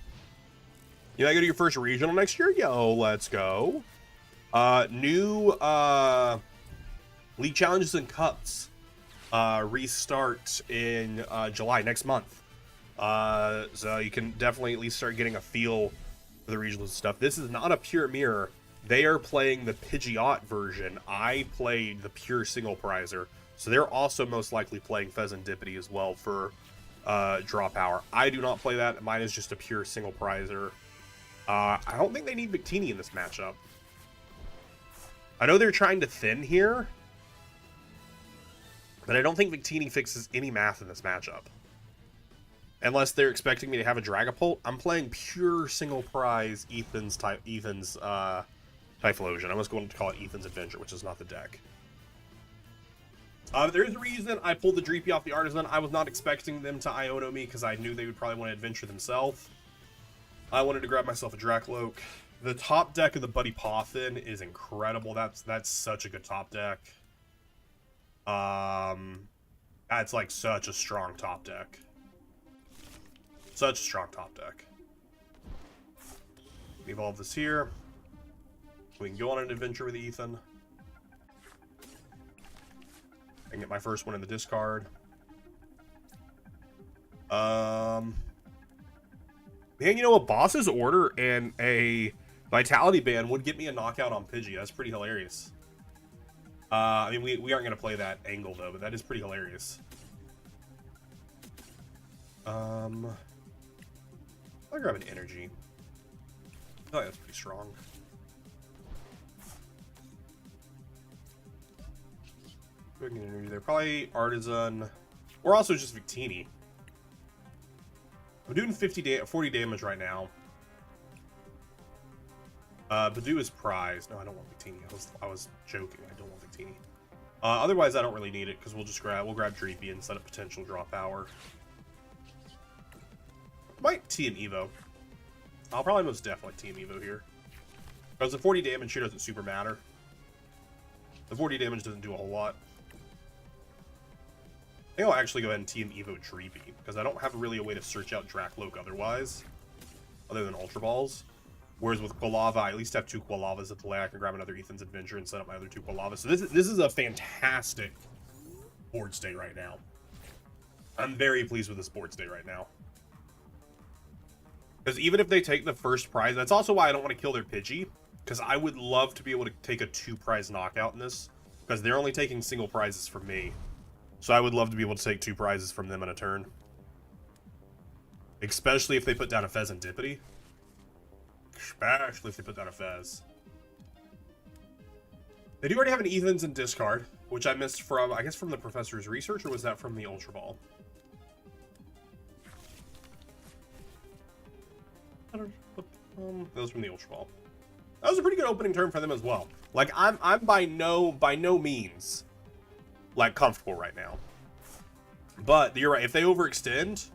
You might go to your first regional next year? Yo, let's go. New League Challenges and Cups restart in July, next month. So you can definitely at least start getting a feel for the regional stuff. This is not a pure mirror. They are playing the Pidgeot version. I played the pure single prizer. So they're also most likely playing Pheasantipity as well for draw power. I do not play that. Mine is just a pure single prizer. I don't think they need Victini in this matchup. I know they're trying to thin here, but I don't think Victini fixes any math in this matchup. Unless they're expecting me to have a Dragapult. I'm playing pure single prize Ethan's Typhlosion. I was going to call it Ethan's Adventure, which is not the deck. There is a reason I pulled the Dreepy off the Artisan. I was not expecting them to Iono me because I knew they would probably want to adventure themselves. I wanted to grab myself a Dracloak. The top deck of the Buddy Pothin is incredible. That's such a good top deck. That's like such a strong top deck. Such a strong top deck. Evolve this here. We can go on an adventure with Ethan. I can get my first one in the discard. Man, you know, a boss's order and a vitality band would get me a knockout on Pidgey. That's pretty hilarious. I mean, we aren't going to play that angle, though, but that is pretty hilarious. I'll grab an energy. Oh, yeah, that's pretty strong. An energy there. Probably Artisan. Or also just Victini. I'm doing 40 damage right now. Badu is prized. No, I don't want Victini. I was joking. I don't want Victini. Otherwise, I don't really need it because we'll grab Dreepy and set a potential draw power. Might TM Evo. I'll probably most definitely TM Evo here. Because the 40 damage here doesn't super matter. The 40 damage doesn't do a whole lot. I think I'll actually go ahead and TM Evo Dreepy, because I don't have really a way to search out Dracloak otherwise, other than Ultra Balls. Whereas with Quilava, I at least have 2 Quilavas at play. I can grab another Ethan's Adventure and set up my other 2 Quilavas. So this is a fantastic board state right now. I'm very pleased with this board state right now. Because even if they take the first prize, that's also why I don't want to kill their Pidgey, because I would love to be able to take a 2-prize knockout in this, because they're only taking single prizes from me. So I would love to be able to take 2 prizes from them in a turn. Especially if they put down a Pheasantipity. Especially if they put down a Fez. They do already have an Ethan's in discard, which I missed from, I guess, from the Professor's research, or was that from the Ultra Ball? That was from the Ultra Ball. That was a pretty good opening turn for them as well. Like, I'm by no means like comfortable right now, but you're right. If they overextend,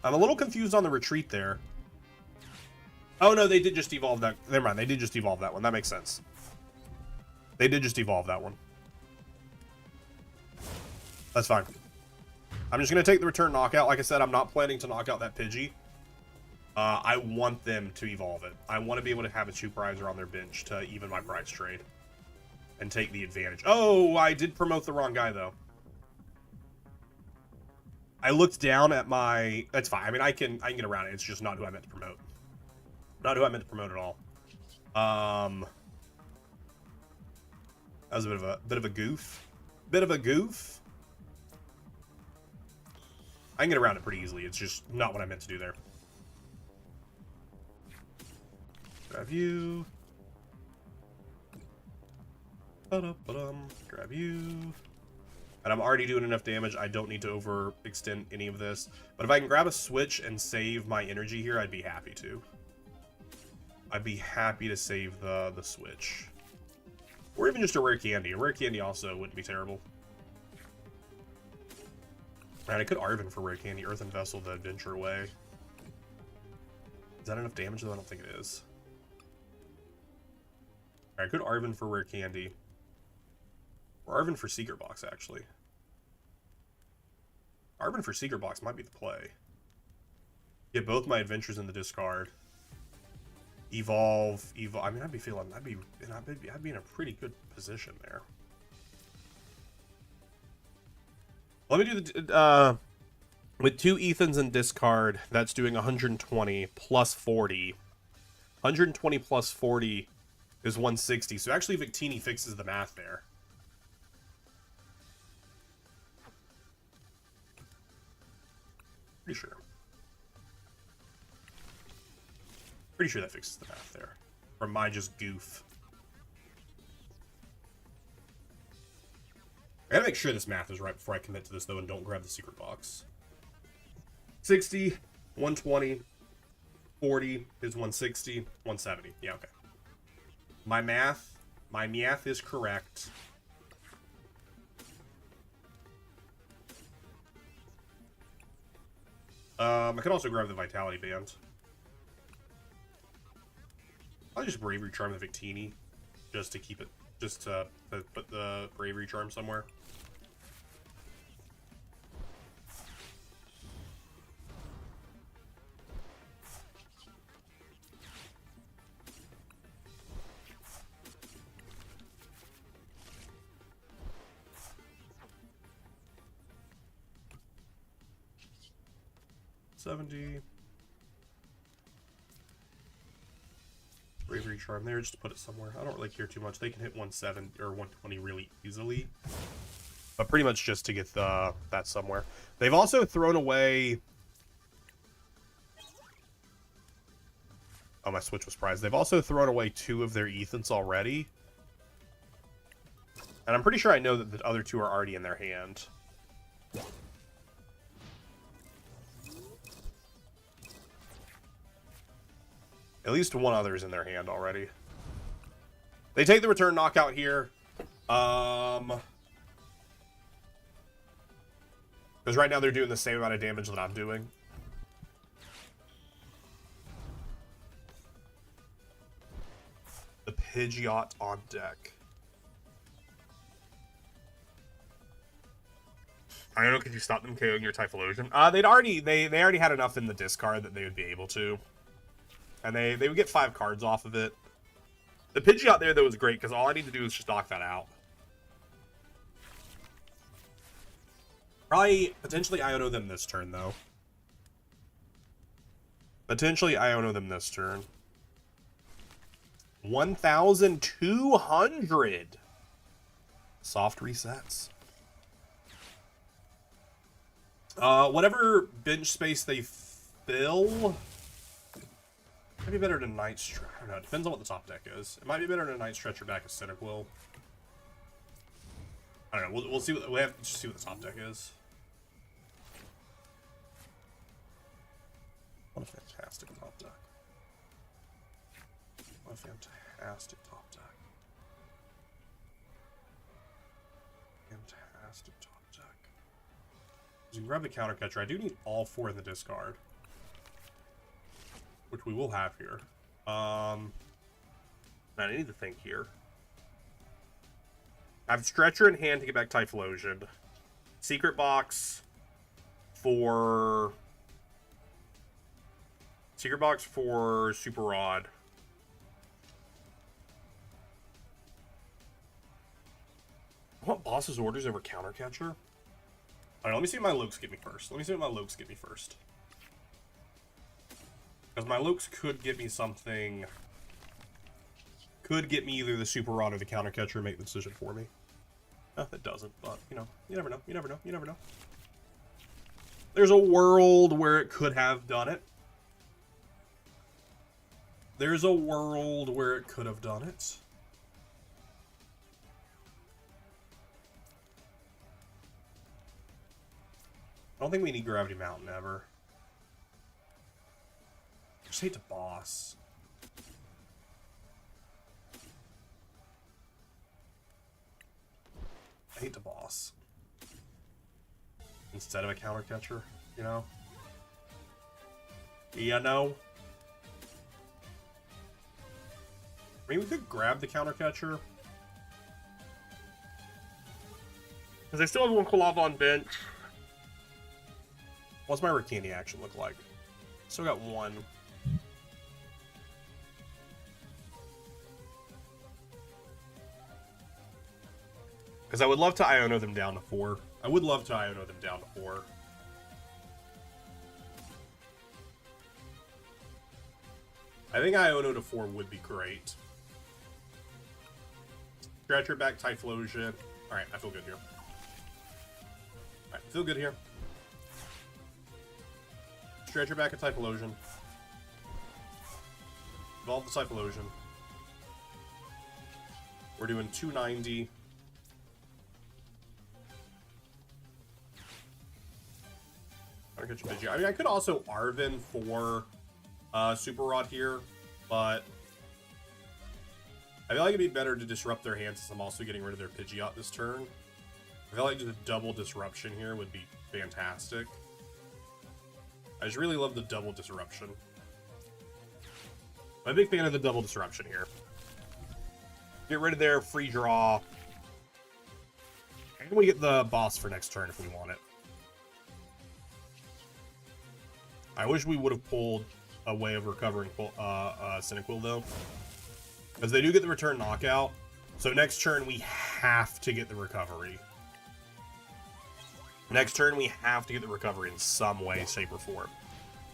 I'm a little confused on the retreat there. Oh no, they did just evolve that. Never mind, they did just evolve that one. That makes sense. They did just evolve that one. That's fine. I'm just gonna take the return knockout. Like I said, I'm not planning to knock out that Pidgey. I want them to evolve it. I want to be able to have a 2-prizer on their bench to even my prize trade and take the advantage. Oh, I did promote the wrong guy, though. I looked down at my... That's fine. I mean, I can get around it. It's just not who I meant to promote. Not who I meant to promote at all. That was a bit of a goof. Bit of a goof. I can get around it pretty easily. It's just not what I meant to do there. Grab you. Grab you. And I'm already doing enough damage. I don't need to overextend any of this. But if I can grab a switch and save my energy here, I'd be happy to. I'd be happy to save the switch. Or even just a rare candy. A rare candy also wouldn't be terrible. And I could Arven for rare candy. Earthen Vessel the adventure away. Is that enough damage though? I don't think it is. Alright, I could Arven for rare candy. Or Arven for Secret Box, actually. Arven for Secret Box might be the play. Get both my adventures in the discard. Evolve. I mean, I'd be in a pretty good position there. Let me do the with 2 Ethans in discard. That's doing 120 plus 40. 120 plus 40 is 160. So actually, Victini fixes the math there. Pretty sure. Pretty sure that fixes the math there. Or am I just goof? I gotta make sure this math is right before I commit to this, though, and don't grab the secret box. 60, 120, 40 is 160, 170. Yeah, okay. My math is correct. I could also grab the Vitality Band. I'll just Bravery Charm the Victini, just to keep it, just to put the Bravery Charm somewhere. 70. Bravery Charm there, just to put it somewhere. I don't really care too much. They can hit 170 or 120 really easily. But pretty much just to get that somewhere. They've also thrown away... Oh, my switch was prized. They've also thrown away 2 of their Ethans already. And I'm pretty sure I know that the other 2 are already in their hand. At least one other is in their hand already. They take the return knockout here. Because right now they're doing the same amount of damage that I'm doing. The Pidgeot on deck. I don't know, could you stop them KOing your Typhlosion? They already had enough in the discard that they would be able to. And they would get 5 cards off of it. The Pidgeot there, though, was great, because all I need to do is just knock that out. Probably, potentially Iono them this turn, though. Potentially Iono them this turn. 1,200! Soft resets. Whatever bench space they fill... Might be better to Night Stretcher. I don't know. It depends on what the top deck is. It might be better to Night Stretcher back a Cyndaquil. I don't know. We'll see. We have to see what the top deck is. What a fantastic top deck. What a fantastic top deck. Fantastic top deck. You can grab the counter catcher. I do need all 4 in the discard, which we will have here. Man, I need to think here. I have Stretcher in hand to get back Typhlosion. Secret Box for... Secret Box for Super Rod. I want Boss's Orders over Counter Catcher. Alright, let me see what my Lokes get me first. Because my Lokes could get me something... Could get me either the Super Rod or the Counter Catcher and make the decision for me. No, it doesn't, but, you know, you never know. You never know. You never know. There's a world where it could have done it. There's a world where it could have done it. I don't think we need Gravity Mountain ever. I just hate to boss. I hate to boss. Instead of a counter catcher, you know? You know? I mean, we could grab the counter catcher. Because I still have one Kolava on bench. What's my Ricani action look like? Still got one. Because I would love to Iono them down to 4. I would love to Iono them down to 4. I think Iono to 4 would be great. Stretcher back Typhlosion. Alright, I feel good here. Alright, feel good here. Stretcher back a Typhlosion. Evolve the Typhlosion. We're doing 290. I mean, I could also Arven for Super Rod here, but I feel like it'd be better to disrupt their hands since I'm also getting rid of their Pidgeot this turn. I feel like just a double disruption here would be fantastic. I just really love the double disruption. I'm a big fan of the double disruption here. Get rid of their free draw. And we get the boss for next turn if we want it. I wish we would have pulled a way of recovering Cyndaquil, though. Because they do get the return knockout. So next turn, we have to get the recovery. Next turn, we have to get the recovery in some way, shape, or form.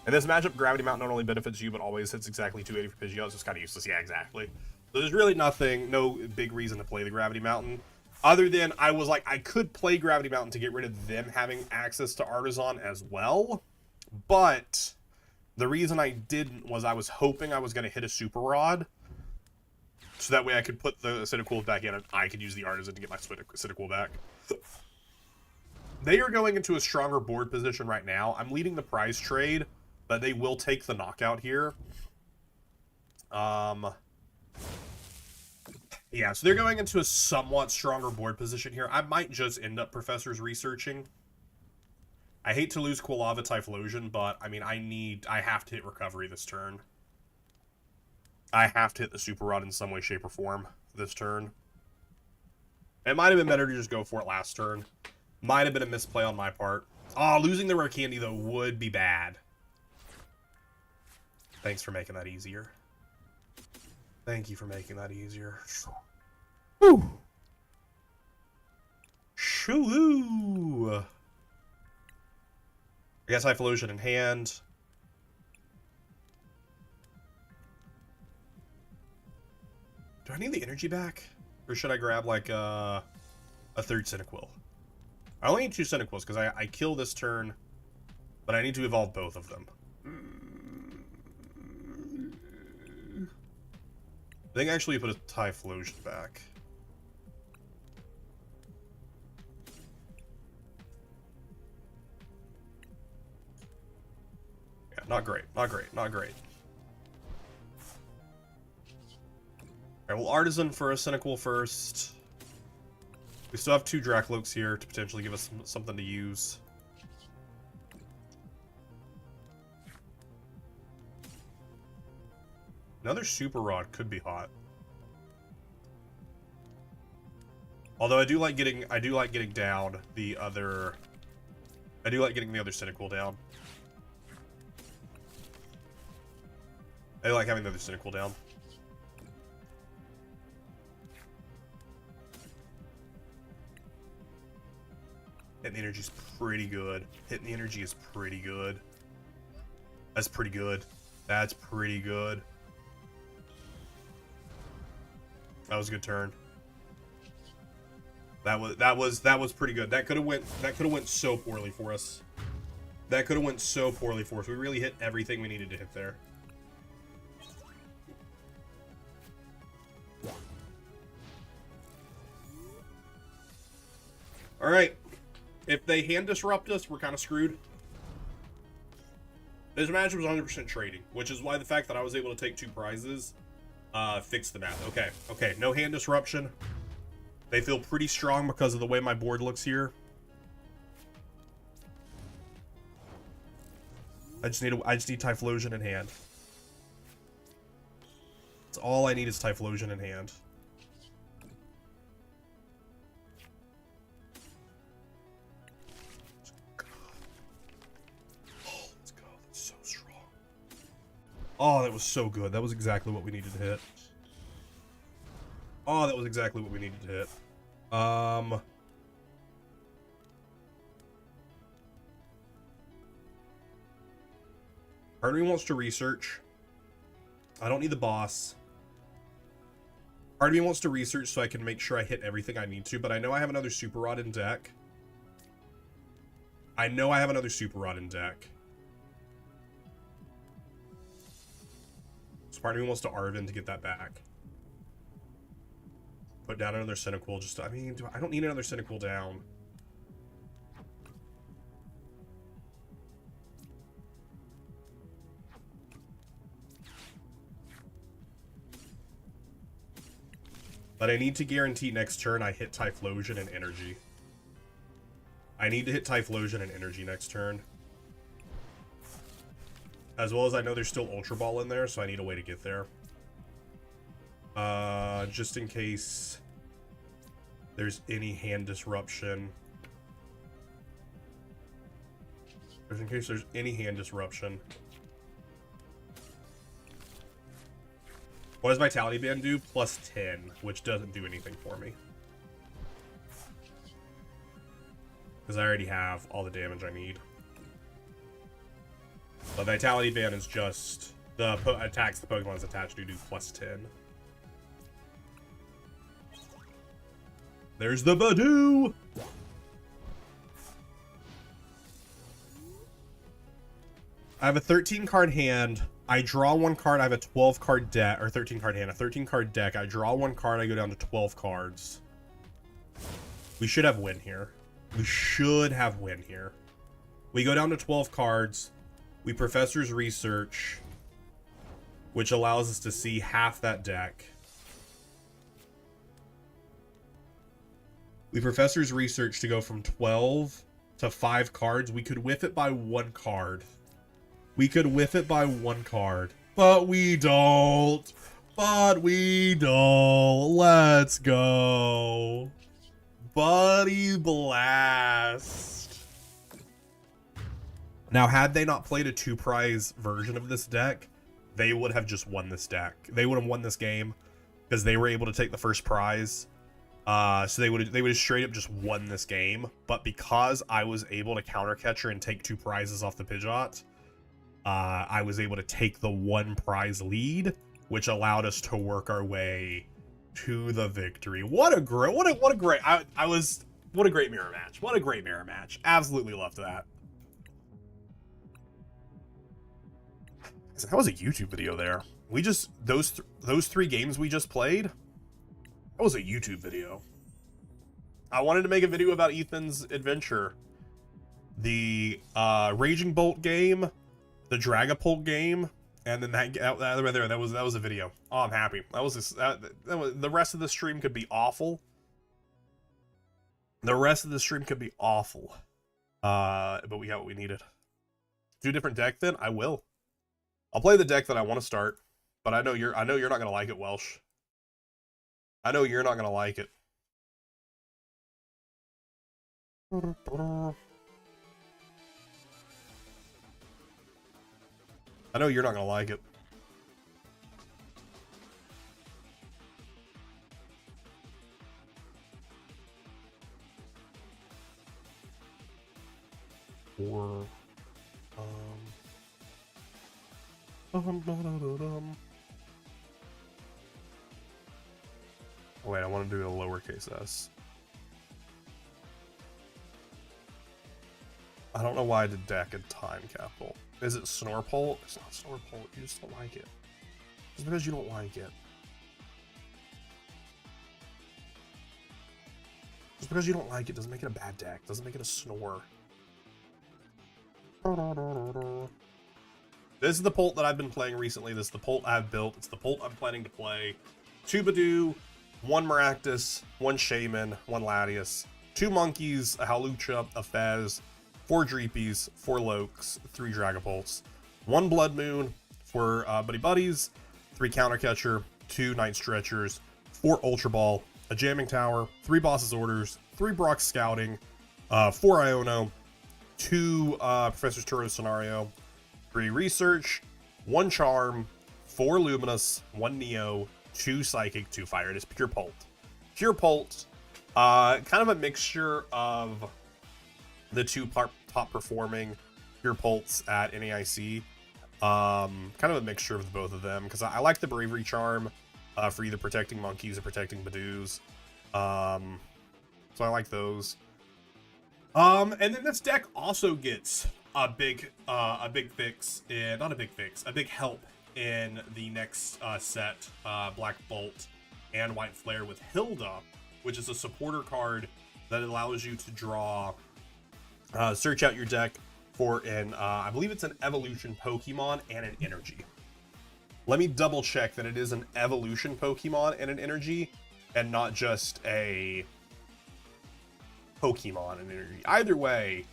And this matchup, Gravity Mountain not only benefits you, but always hits exactly 280 for Pidgeot, so it's kind of useless. Yeah, exactly. So there's really no big reason to play the Gravity Mountain. Other than I was like, I could play Gravity Mountain to get rid of them having access to Artisan as well. But the reason I didn't was I was hoping I was going to hit a Super Rod. So that way I could put the Cyndaquil back in and I could use the Artisan to get my Cyndaquil back. They are going into a stronger board position right now. I'm leading the prize trade, but they will take the knockout here. Yeah, so they're going into a somewhat stronger board position here. I might just end up Professor's researching. I hate to lose Quilava Typhlosion, but I mean, I have to hit Recovery this turn. I have to hit the Super Rod in some way, shape, or form this turn. It might have been better to just go for it last turn. Might have been a misplay on my part. Oh, losing the Rare Candy, though, would be bad. Thanks for making that easier. Thank you for making that easier. Woo! Shoo! I guess Typhlosion in hand. Do I need the energy back? Or should I grab, like, a third Cyndaquil? I only need 2 Cyndaquils, because I kill this turn, but I need to evolve both of them. I think actually put a Typhlosion back. Yeah, not great, not great, not great. Alright, we'll Artisan for a Cyndaquil first. We still have 2 Dracloaks here to potentially give us something to use. Another Super Rod could be hot. Although I do like getting down the other Cyndaquil down. I like having the other Cyndaquil down. Hitting the energy is pretty good. Hitting the energy is pretty good. That's pretty good. That's pretty good. That was a good turn. That was pretty good. That could have went so poorly for us. That could have went so poorly for us. We really hit everything we needed to hit there. All right. If they hand disrupt us, we're kind of screwed. This match was 100% trading, which is why the fact that I was able to take 2 prizes fixed the math. Okay, okay, no hand disruption. They feel pretty strong because of the way my board looks here. I just need Typhlosion in hand. That's all I need is Typhlosion in hand. Oh, that was so good. That was exactly what we needed to hit. Oh, that was exactly what we needed to hit. Part of me wants to research. I don't need the boss. Part of me wants to research so I can make sure I hit everything I need to, but I know I have another Super Rod in deck. I know I have another Super Rod in deck. So part of me wants to Arven to get that back. Put down another Cyndaquil. Just, I mean, I don't need another Cyndaquil down. But I need to guarantee next turn I hit Typhlosion and Energy. I need to hit Typhlosion and Energy next turn. As well as I know there's still Ultra Ball in there, so I need a way to get there. Just in case there's any hand disruption. Just in case there's any hand disruption. What does Vitality Band do? Plus 10, which doesn't do anything for me. Because I already have all the damage I need. The Vitality Band is just the attacks the Pokemon is attached to do +10. There's the Badoo! I have a 13-card hand. I draw one card. I have a 12-card deck, or 13-card hand, a 13-card deck. I draw one card. I go down to 12 cards. We should have win here. We should have win here. We go down to 12 cards. We Professor's Research, which allows us to see half that deck. We Professor's Research to go from 12 to 5 cards. We could whiff it by 1 card. We could whiff it by 1 card. But we don't. But we don't. Let's go. Buddy Blast. Now, had they not played a 2-prize version of this deck, they would have just won this deck. They would have won this game because they were able to take the first prize. So they would have straight up just won this game. But because I was able to counter catcher and take 2 prizes off the Pidgeot, I was able to take the 1 prize lead, which allowed us to work our way to the victory. What a great mirror match. What a great mirror match. Absolutely loved that. That was a YouTube video there. We just, those 3 games we just played, that was a YouTube video. I wanted to make a video about Ethan's adventure. The Raging Bolt game, the Dragapult game, and then that right there, that was a video. Oh, I'm happy. That was the rest of the stream could be awful. The rest of the stream could be awful. But we got what we needed. Do a different deck then? I will. I'll play the deck that I want to start, but I know you're not gonna like it, Welsh. I know you're not gonna like it. I know you're not gonna like it. Or wait, I want to do a lowercase s. I don't know why I did deck and time capital. Is it Snorpult? It's not Snorpult. You just don't like it. Just because you don't like it. Just because you don't like it doesn't make it a bad deck. Doesn't make it a snore. This is the Pult that I've been playing recently. This is the Pult I've built. It's the Pult I'm planning to play. 2 Badoo, 1 Maractus, 1 Shaman, 1 Latias, 2 Monkeys, a Hawlucha, a Fez, 4 Dreepies, 4 Lokes, 3 Dragapults, 1 Blood Moon for Buddy Buddies, 3 Counter Catcher, 2 Night Stretchers, 4 Ultra Ball, a Jamming Tower, 3 Boss's Orders, 3 Brock Scouting, 4 Iono, 2 Professor's Turret Scenario, 3 Research, 1 Charm, 4 Luminous, 1 Neo, 2 Psychic, 2 Fire. It is pure Pult. Pure Pult, kind of a mixture of the 2 top performing pure Pults at NAIC. Kind of a mixture of both of them, because I like the Bravery Charm for either protecting monkeys or protecting Badoos. So I like those. And then this deck also gets a big fix in, not a big fix, a big help in the next set, Black Bolt and White Flare with Hilda, which is a supporter card that allows you to draw, search out your deck for an, I believe it's an evolution Pokemon and an energy. Let me double check that it is an evolution Pokemon and an energy, and not just a Pokemon and energy. Either way,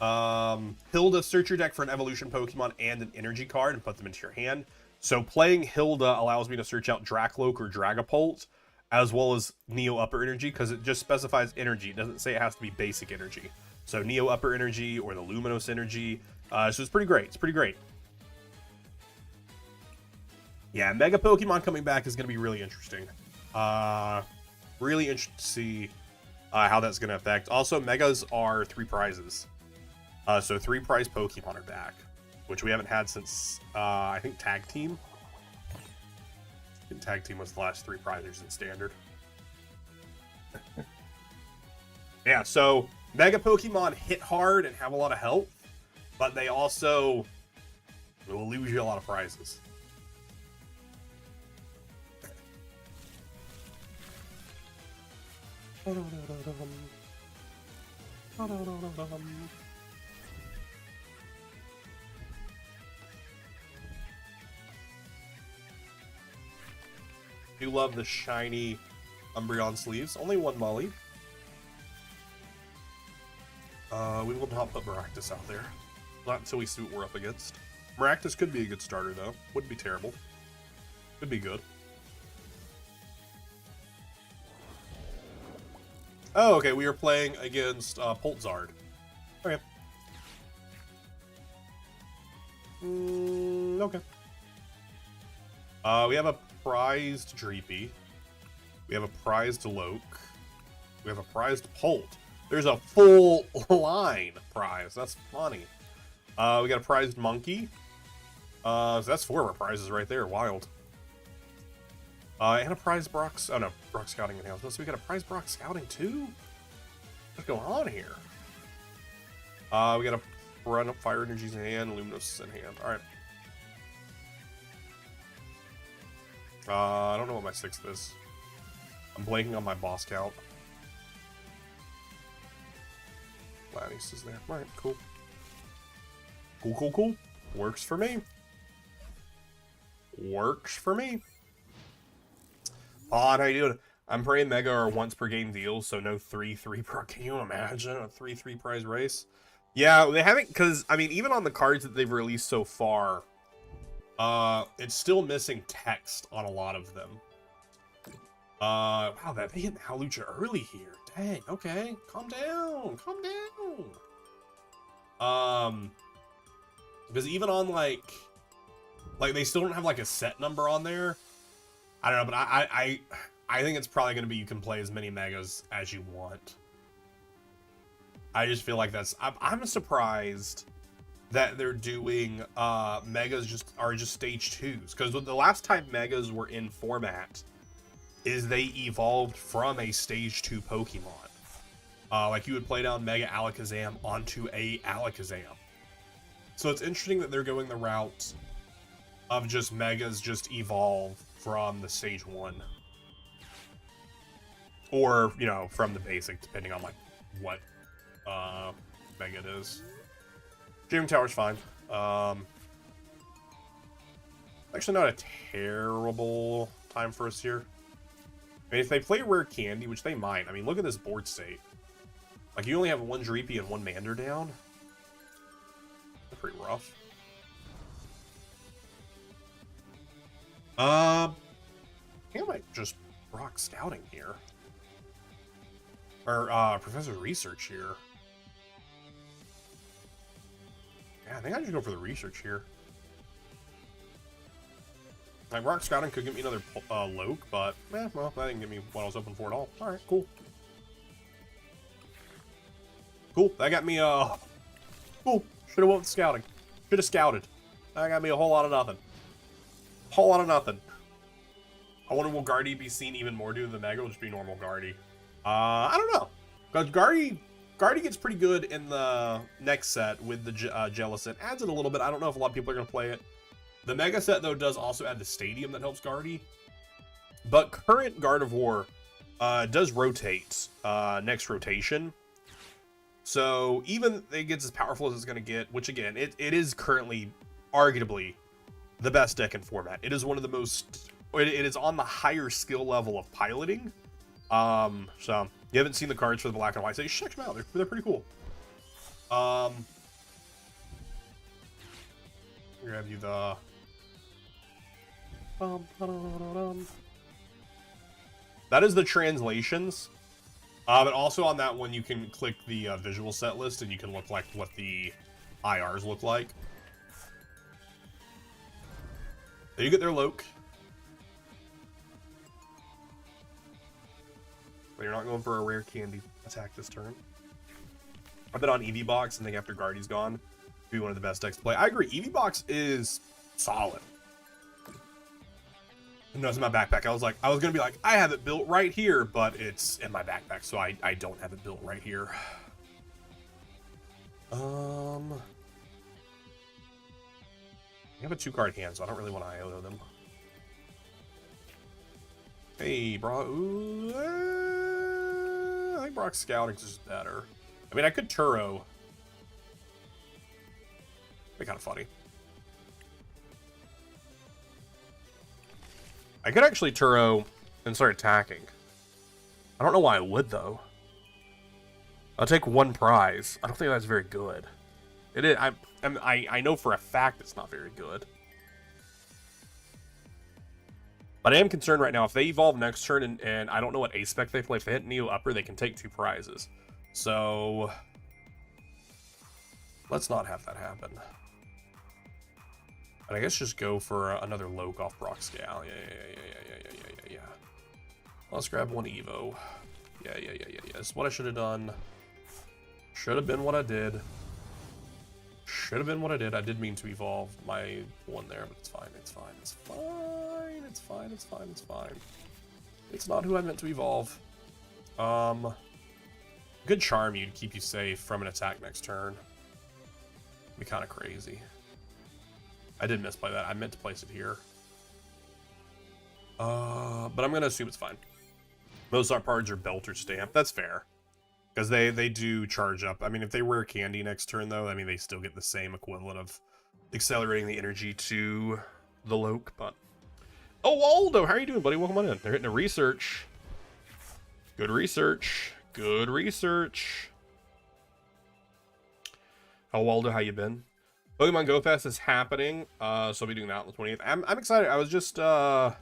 Hilda, search your deck for an evolution Pokemon and an energy card and put them into your hand. So playing Hilda allows me to search out Dracloak or Dragapult, as well as Neo Upper Energy, because it just specifies energy. It doesn't say it has to be basic energy. So Neo Upper Energy or the Luminous Energy. So it's pretty great. It's pretty great. Yeah, Mega Pokemon coming back is going to be really interesting. Really interested to see how that's going to affect. Also, Megas are 3 prizes. So 3 prize Pokemon are back, which we haven't had since, I think, Tag Team. I think Tag Team was the last 3 prizes in Standard. Yeah, so Mega Pokemon hit hard and have a lot of health, but they also will lose you a lot of prizes. Do love the shiny Umbreon sleeves. Only 1 Molly. We will not put Maractus out there. Not until we see what we're up against. Maractus could be a good starter, though. Wouldn't be terrible. Could be good. Oh, okay. We are playing against PULT Zard. Okay. Okay. We have a prized Dreepy. We have a prized Loke. We have a prized PULT. There's a full line prize. That's funny. We got a prized Monkey. So that's 4 of our prizes right there. Wild. And a prized Brock's... Oh, no. Brock Scouting announcement. So we got a prized Brock Scouting, too? What's going on here? We got a run up Fire Energies in hand, Luminous in hand. Alright. I don't know what my 6th is. I'm blanking on my boss count. Lanius is there. Alright, cool. Cool. Works for me. Works for me. Pod, how you doing? I'm praying Mega are once per game deals, so no 3-3 per. Can you imagine a 3-3 prize race? Yeah, they haven't, because, I mean, even on the cards that they've released so far, it's still missing text on a lot of them. Wow, they hit Hawlucha early here. Dang, okay. Calm down. Because even on, like, they still don't have, like, a set number on there. I don't know, but I think it's probably going to be you can play as many Megas as you want. I just feel like that's... I'm surprised that they're doing Megas are just Stage 2s. Because the last time Megas were in format is they evolved from a Stage 2 Pokemon. Like you would play down Mega Alakazam onto a Alakazam. So it's interesting that they're going the route of just Megas just evolve from the Stage 1. Or, you know, from the basic, depending on, like, what Mega it is. Dream Tower's fine. Actually not a terrible time for us here. I mean, if they play Rare Candy, which they might, I mean, look at this board state. Like, you only have 1 Dreepy and 1 Mander down. That's pretty rough. I think I might just rock Scouting here. Or, Professor Research here. Yeah, I think I just go for the Research here. Like, Rock Scouting could give me another Loke, but, well, that didn't give me what I was hoping for at all. Alright, cool. Cool, that got me, cool. Should've went with Scouting. Should've scouted. That got me a whole lot of nothing. Whole lot of nothing. I wonder, will Guardy be seen even more due to the Mega, or just be normal Guardy? I don't know. Because Guardy gets pretty good in the next set with the Jellicent. Adds it a little bit. I don't know if a lot of people are going to play it. The Mega set, though, does also add the Stadium that helps Guardy. But current Gardevoir does rotate next rotation. So even it gets as powerful as it's going to get, which, again, it is currently, arguably, the best deck in format. It is one of the most... It is on the higher skill level of piloting. So you haven't seen the cards for the black and white, so you should check them out. They're pretty cool. Grab you the... That is the translations. But also on that one, you can click the visual set list, and you can look like what the IRs look like. There you get their Loke. But you're not going for a Rare Candy attack this turn. I bet on EV Box, and think after Guardy's gone, be one of the best decks to play. I agree. EV Box is solid. No, it's in my backpack. I was gonna be like, I have it built right here, but it's in my backpack, so I don't have it built right here. I have a 2-card hand, so I don't really want to IO them. Hey, bro. I think Brock's Scouting is just better. I mean, I could Turo. Be kind of funny. I could actually Turo and start attacking. I don't know why I would, though. I'll take 1 prize. I don't think that's very good. It is. I know for a fact it's not very good. But I am concerned right now. If they evolve next turn and I don't know what A-Spec they play, if they hit Neo Upper, they can take 2 prizes. So let's not have that happen. And I guess just go for another Loke off Brock Scal. Yeah. Let's grab 1 Evo. Yeah. It's what I should have done. Should have been what I did. Should have been what I did. I did mean to evolve my 1 there, but it's fine. It's fine. It's not who I meant to evolve. Good Charm you to keep you safe from an attack next turn. Be kind of crazy. I did misplay that. I meant to place it here. But I'm gonna assume it's fine. Mozart Pards are Belter Stamp. That's fair. Because they do charge up. I mean, if they rare Candy next turn, though, I mean, they still get the same equivalent of accelerating the energy to the Loke, but... Oh, Waldo, how are you doing, buddy? Welcome on in. They're hitting a research. Good research. Good research. How, Waldo, how you been? Pokemon Go Fest is happening, so I'll be doing that on the 28th. I'm excited. I was just, don't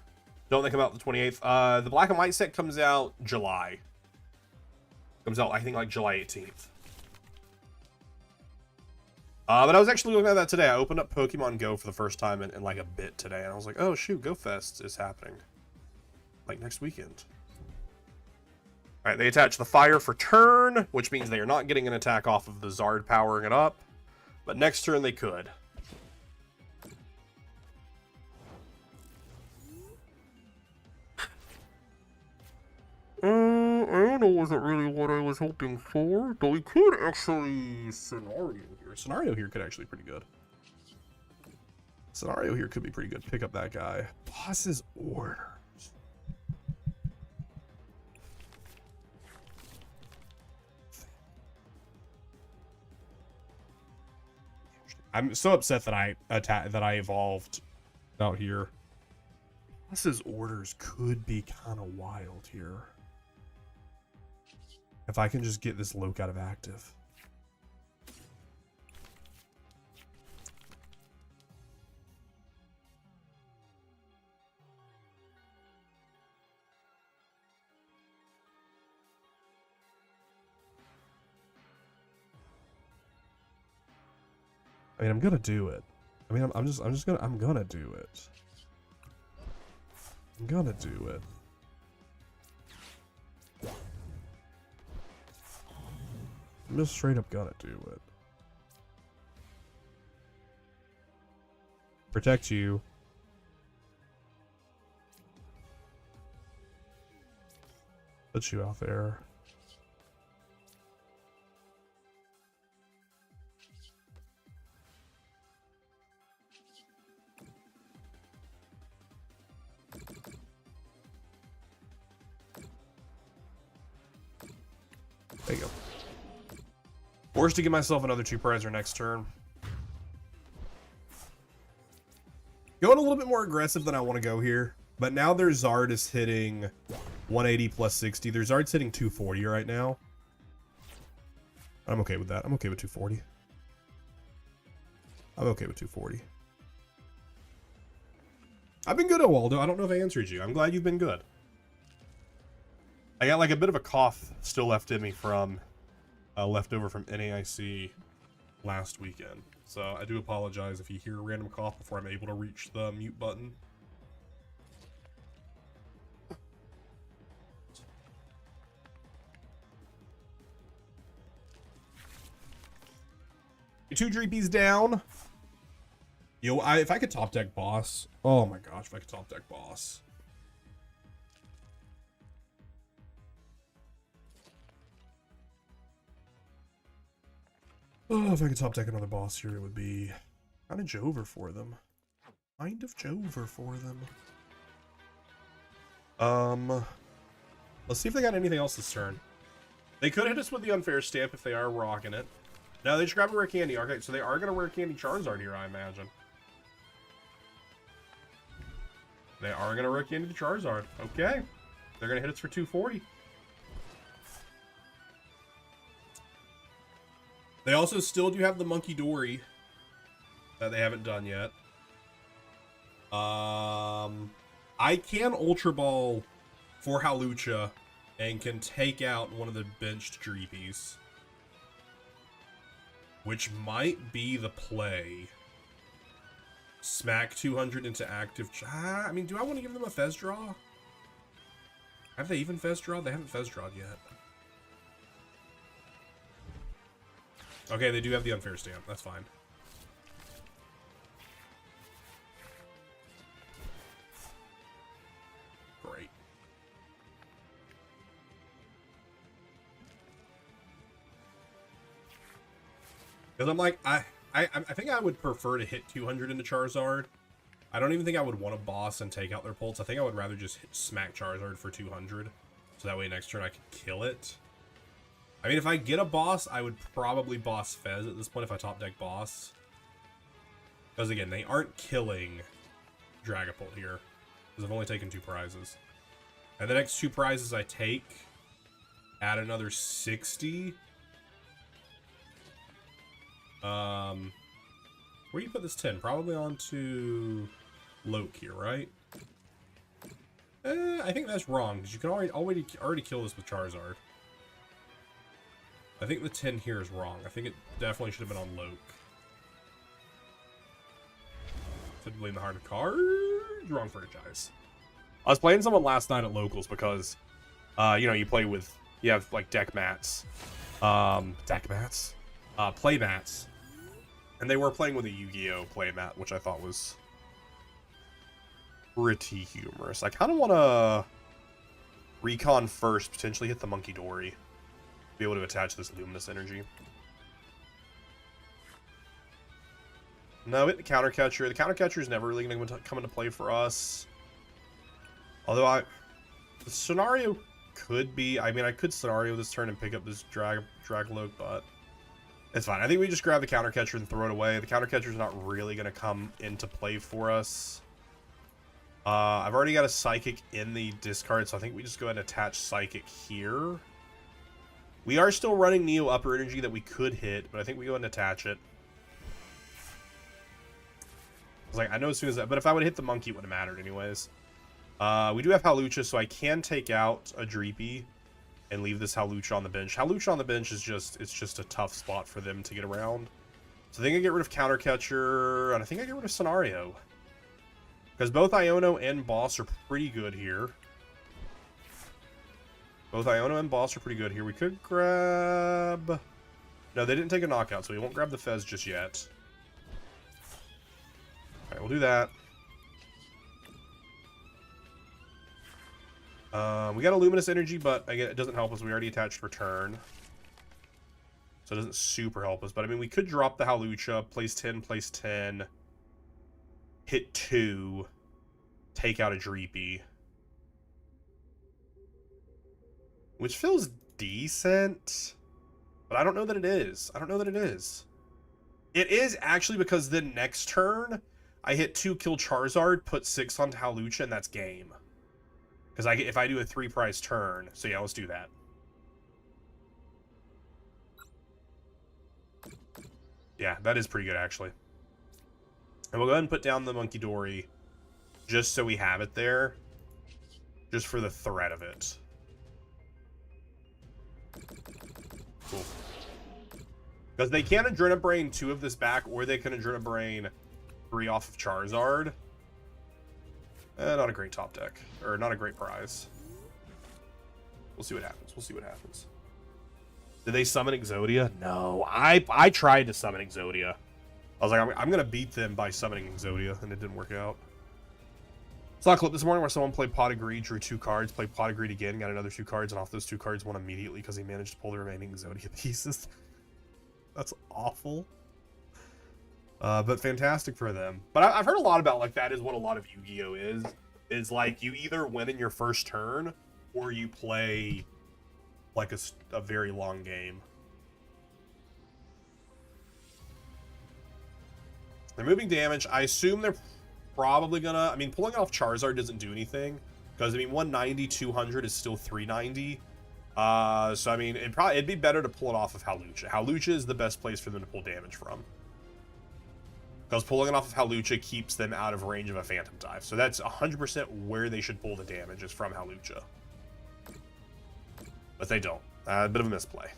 they come out the 28th? The Black and White set comes out July. Comes out, I think, like July 18th. But I was actually looking at that today. I opened up Pokemon Go for the first time in like a bit today, and I was like, oh shoot, Go Fest is happening. Like next weekend. Alright, they attach the fire for turn, which means they are not getting an attack off of the Zard powering it up. But next turn they could. I don't know, wasn't really what I was hoping for, but we could actually scenario here. Scenario here could actually be pretty good. Scenario here could be pretty good. Pick up that guy. Boss's orders. I'm so upset that I evolved out here. Boss's orders could be kind of wild here. If I can just get this Loke out of active. I mean, I'm gonna do it. I mean, I'm gonna do it. I'm gonna do it. I'm just straight up gonna do it. Protect you. Put you out there. There you go. Forced to give myself another 2 prizer next turn. Going a little bit more aggressive than I want to go here. But now their Zard is hitting 180 plus 60. Their Zard's hitting 240 right now. I'm okay with that. I'm okay with 240. I'm okay with 240. I've been good, Waldo. I don't know if I answered you. I'm glad you've been good. I got like a bit of a cough still left in me from leftover from NAIC last weekend. So I do apologize if you hear a random cough before I'm able to reach the mute button. 2 Dreepies down. Yo, if I could top deck boss. Oh my gosh, if I could top deck boss. Oh, if I could top deck another boss here, it would be kind of Jover for them. Kind of Jover for them. Let's see if they got anything else this turn. They could hit us with the unfair stamp if they are rocking it. No, they just grab a rare candy. Okay, so they are going to rare candy Charizard here, I imagine. They are going to rare candy the Charizard. Okay. They're going to hit us for 240. They also still do have the Monkey Dory that they haven't done yet. I can Ultra Ball for Hawlucha and can take out one of the benched Dreepies, which might be the play. Smack 200 into active. I mean, do I want to give them a Fez draw? Have they even Fez draw? They haven't Fez drawed yet. Okay, they do have the unfair stamp. That's fine. Great. Because I'm like, I think I would prefer to hit 200 into Charizard. I don't even think I would want to boss and take out their Pults. I think I would rather just smack Charizard for 200. So that way next turn I can kill it. I mean, if I get a boss, I would probably boss Fez at this point if I top deck boss. Because again, they aren't killing Dragapult here. Because I've only taken 2 prizes. And the next 2 prizes I take, add another 60. Where do you put this 10? Probably onto Loke here, right? I think that's wrong, because you can already kill this with Charizard. I think the 10 here is wrong. I think it definitely should have been on Loke. Typically in the heart of cards. Wrong franchise. I was playing someone last night at locals because, you know, you have like deck mats. Play mats. And they were playing with a Yu-Gi-Oh! Play mat, which I thought was pretty humorous. I kind of want to recon first, potentially hit the Monkey Dory. Be able to attach this Luminous Energy. No, hit the Counter Catcher. The Counter Catcher is never really going to come into play for us. Although the scenario could be, I mean, I could scenario this turn and pick up this Dragalope, but it's fine. I think we just grab the Counter Catcher and throw it away. The Counter Catcher is not really going to come into play for us. I've already got a Psychic in the discard, so I think we just go ahead and attach Psychic here. We are still running Neo Upper Energy that we could hit, but I think we go ahead and attach it. I was like, I know as soon as that, but if I would hit the monkey, it wouldn't have mattered anyways. We do have Hawlucha, so I can take out a Dreepy and leave this Hawlucha on the bench. Hawlucha on the bench is just a tough spot for them to get around. So I think I get rid of Counter Catcher, and I think I get rid of Scenario. Because both Iono and Boss are pretty good here. Both Iono and Boss are pretty good here. We could grab... No, they didn't take a knockout, so we won't grab the Fez just yet. Alright, we'll do that. We got a Luminous Energy, but again, it doesn't help us. We already attached Return. So it doesn't super help us. But I mean, we could drop the Hawlucha, place 10, hit 2, take out a Dreepy. Which feels decent, but I don't know that it is. I don't know that it is. It is actually because then next turn, I hit 2, kill Charizard, put 6 onto Hawlucha, and that's game. Because if I do a 3-prize turn, so yeah, let's do that. Yeah, that is pretty good, actually. And we'll go ahead and put down the Monkey Dory, just so we have it there, just for the threat of it. Cool. Because they can Adrena Brain 2 of this back, or they can Adrena Brain 3 off of Charizard. Not a great top deck. Or not a great prize. We'll see what happens. We'll see what happens. Did they summon Exodia? No, I tried to summon Exodia. I was like, I'm gonna beat them by summoning Exodia, and it didn't work out. Saw a clip this morning where someone played Pot of Greed, drew 2 cards, played Pot of Greed again, got another 2 cards, and off those 2 cards won immediately because he managed to pull the remaining Exodia pieces. That's awful. But fantastic for them. But I've heard a lot about, like, that is what a lot of Yu-Gi-Oh! Is like, you either win in your first turn, or you play, like, a very long game. They're moving damage. I assume they're probably gonna... I mean, pulling off Charizard doesn't do anything. Because, I mean, 190, 200 is still 390. So, I mean, it'd be better to pull it off of Hawlucha. Hawlucha is the best place for them to pull damage from. Because pulling it off of Hawlucha keeps them out of range of a Phantom Dive. So that's 100% where they should pull the damage, is from Hawlucha. But they don't. A bit of a misplay.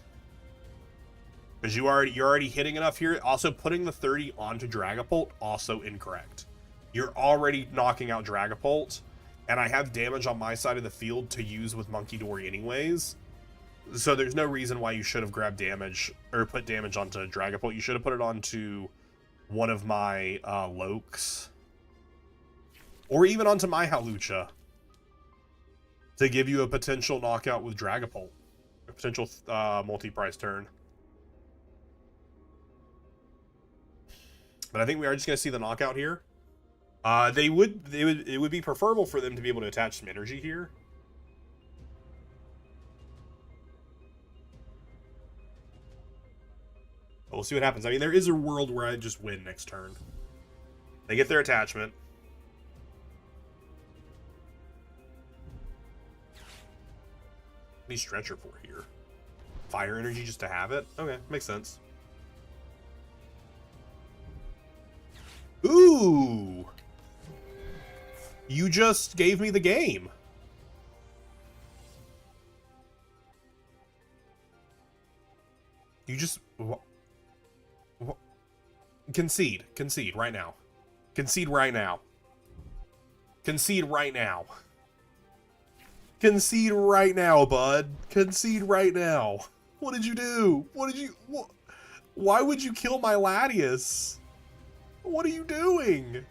Because you're already hitting enough here. Also, putting the 30 onto Dragapult, also incorrect. You're already knocking out Dragapult, and I have damage on my side of the field to use with Monkey Dory anyways. So there's no reason why you should have grabbed damage, or put damage onto Dragapult. You should have put it onto one of my Lokes. Or even onto my Hawlucha. To give you a potential knockout with Dragapult. A potential multi-price turn. But I think we are just going to see the knockout here. It would be preferable for them to be able to attach some energy here. But we'll see what happens. I mean, there is a world where I just win next turn. They get their attachment. What do you Stretcher for here? Fire energy just to have it? Okay, makes sense. Ooh! You just gave me the game. You just... Concede. Concede right now. Concede right now. Concede right now. Concede right now, bud. Concede right now. What did you do? What did you... Why would you kill my Latias? What are you doing?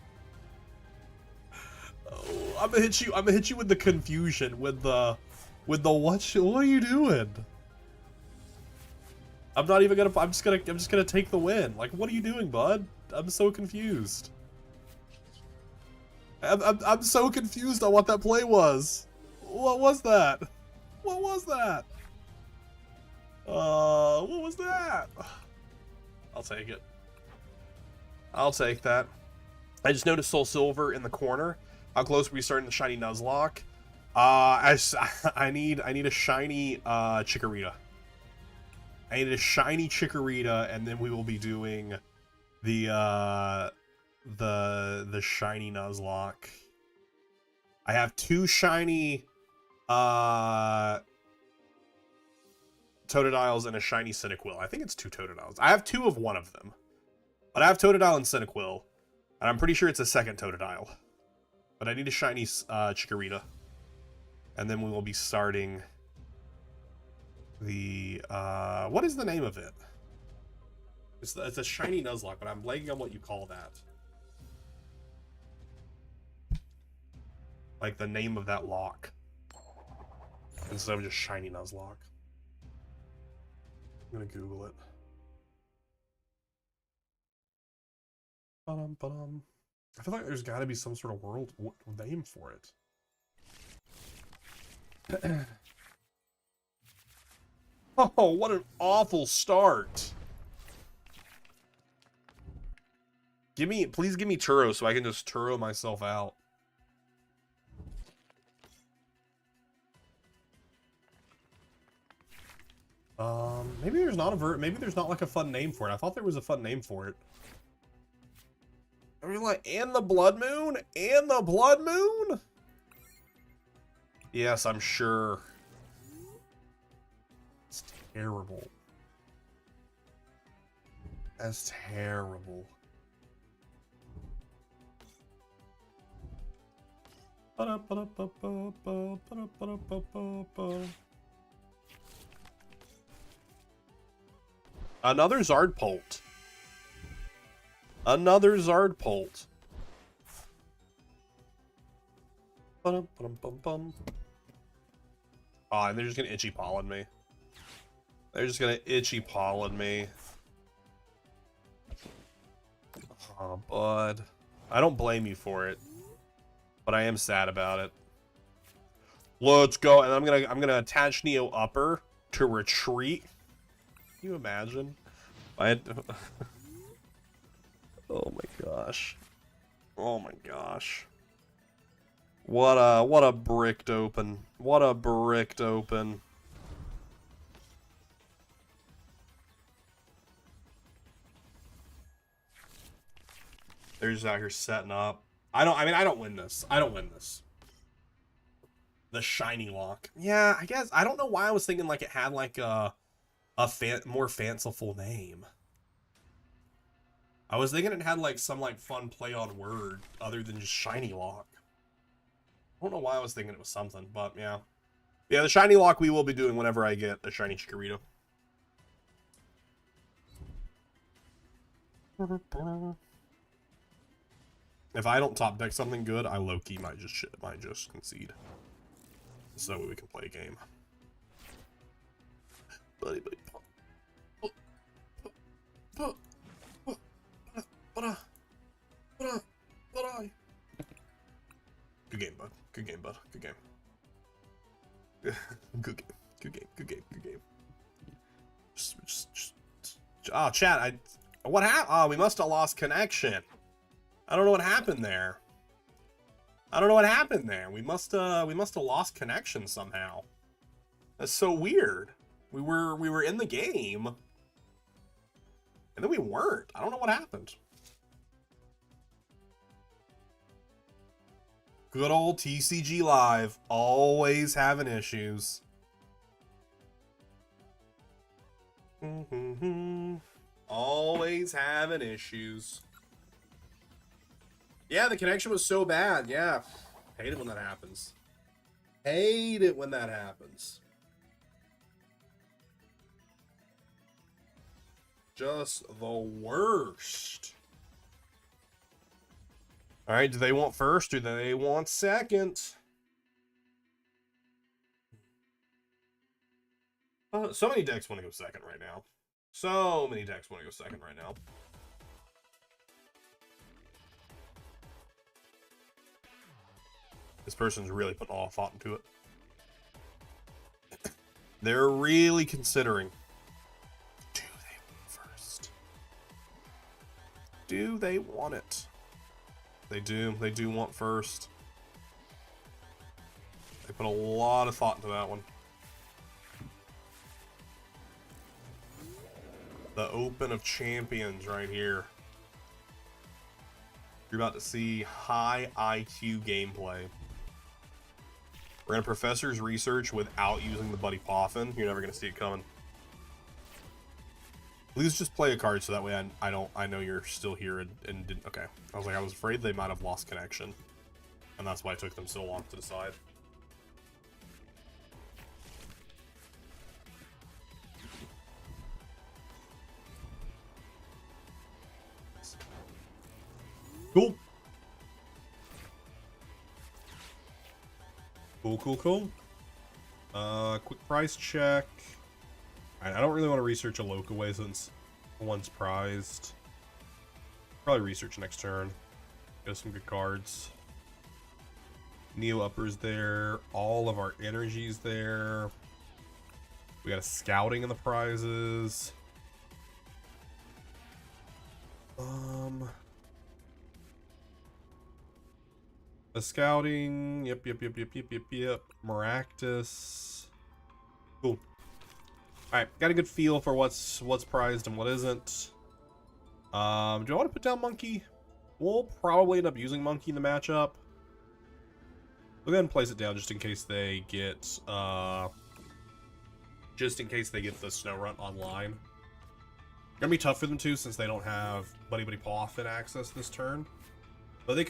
Oh, I'm gonna hit you with the confusion, with the what are you doing? I'm not even gonna, I'm just gonna take the win. Like, what are you doing, bud? I'm so confused. I'm so confused on what that play was. What was that? What was that? What was that? I'll take it. I'll take that. I just noticed Soul Silver in the corner. How close are we starting the shiny Nuzlocke? I need a shiny Chikorita. I need a shiny Chikorita, and then we will be doing the shiny Nuzlocke. I have 2 shiny Totodiles and a shiny Cyndaquil. I think it's 2 Totodiles. I have 2 of one of them. But I have Totodile and Cyndaquil, and I'm pretty sure it's a second Totodile. But I need a shiny Chikorita. And then we will be starting the... what is the name of it? It's a shiny Nuzlocke, but I'm blanking on what you call that. Like the name of that lock. Instead of just shiny Nuzlocke. I'm gonna Google it. I feel like there's got to be some sort of world name for it. Oh, what an awful start. Please give me Turo so I can just Turo myself out. Maybe there's not maybe there's not like a fun name for it. I thought there was a fun name for it. I mean, like, and the Blood Moon? And the Blood Moon? Yes, I'm sure. It's terrible. That's terrible. Another Zard PULT. Another Zard PULT. Oh, and they're just gonna itchy pollen me. They're just gonna itchy pollen me. Oh, bud. I don't blame you for it, but I am sad about it. Let's go, and I'm gonna attach Neo Upper to retreat. Can you imagine? I had oh my gosh. Oh my gosh. What a bricked open. What a bricked open. They're just out here setting up. I don't win this. I don't win this. The shiny lock. Yeah, I guess I don't know why I was thinking like it had like a more fanciful name. I was thinking it had like some like fun play on word other than just shiny lock. I don't know why I was thinking it was something, but yeah. Yeah, the shiny lock we will be doing whenever I get a shiny Chikorita. If I don't top deck something good, I low-key might just concede. So we can play a game. Buddy. Good game, bud. Good game, bud. Good game. Good game. Good game. Good game. Good game. Oh, chat. What happened? Oh, we must have lost connection. I don't know what happened there. I don't know what happened there. We must have lost connection somehow. That's so weird. We were in the game, and then we weren't. I don't know what happened. Good old TCG Live, always having issues. Always having issues. Yeah, the connection was so bad. Yeah, hate it when that happens. Hate it when that happens. Just the worst. All right, do they want first or do they want second? So many decks want to go second right now. So many decks want to go second right now. This person's really putting all thought into it. They're really considering. Do they want first? Do they want it? They do. They do want first. They put a lot of thought into that one. The Open of Champions right here. You're about to see high IQ gameplay. We're in Professor's Research without using the Buddy Poffin. You're never going to see it coming. Please just play a card so that way I know you're still here and didn't. Okay. I was like, I was afraid they might have lost connection. And that's why it took them so long to decide. Cool. Cool. Quick price check. I don't really want to research a Lokaway since one's prized. Probably research next turn. Get some good cards. Neo Upper's there. All of our energies there. We got a scouting in the prizes. The scouting. Yep. Maractus. Cool. Alright, got a good feel for what's prized and what isn't. Do I want to put down Monkey? We'll probably end up using Monkey in the matchup. We'll go ahead and place it down just in case they get the Snow Run online. Gonna be tough for them too since they don't have Buddy Poffin access this turn. But they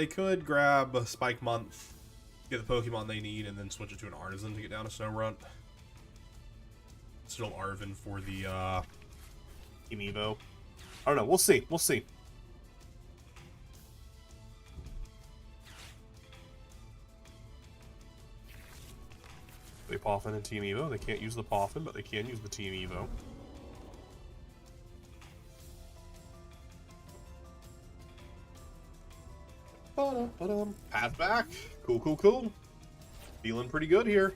could grab Spike Month, get the Pokemon they need, and then switch it to an Artisan to get down a Snow Run. Still Arvin for the Team Evo. I don't know. We'll see. We'll see. They Poffin and Team Evo. They can't use the Poffin, but they can use the Team Evo. Path back. Cool, cool, cool. Feeling pretty good here.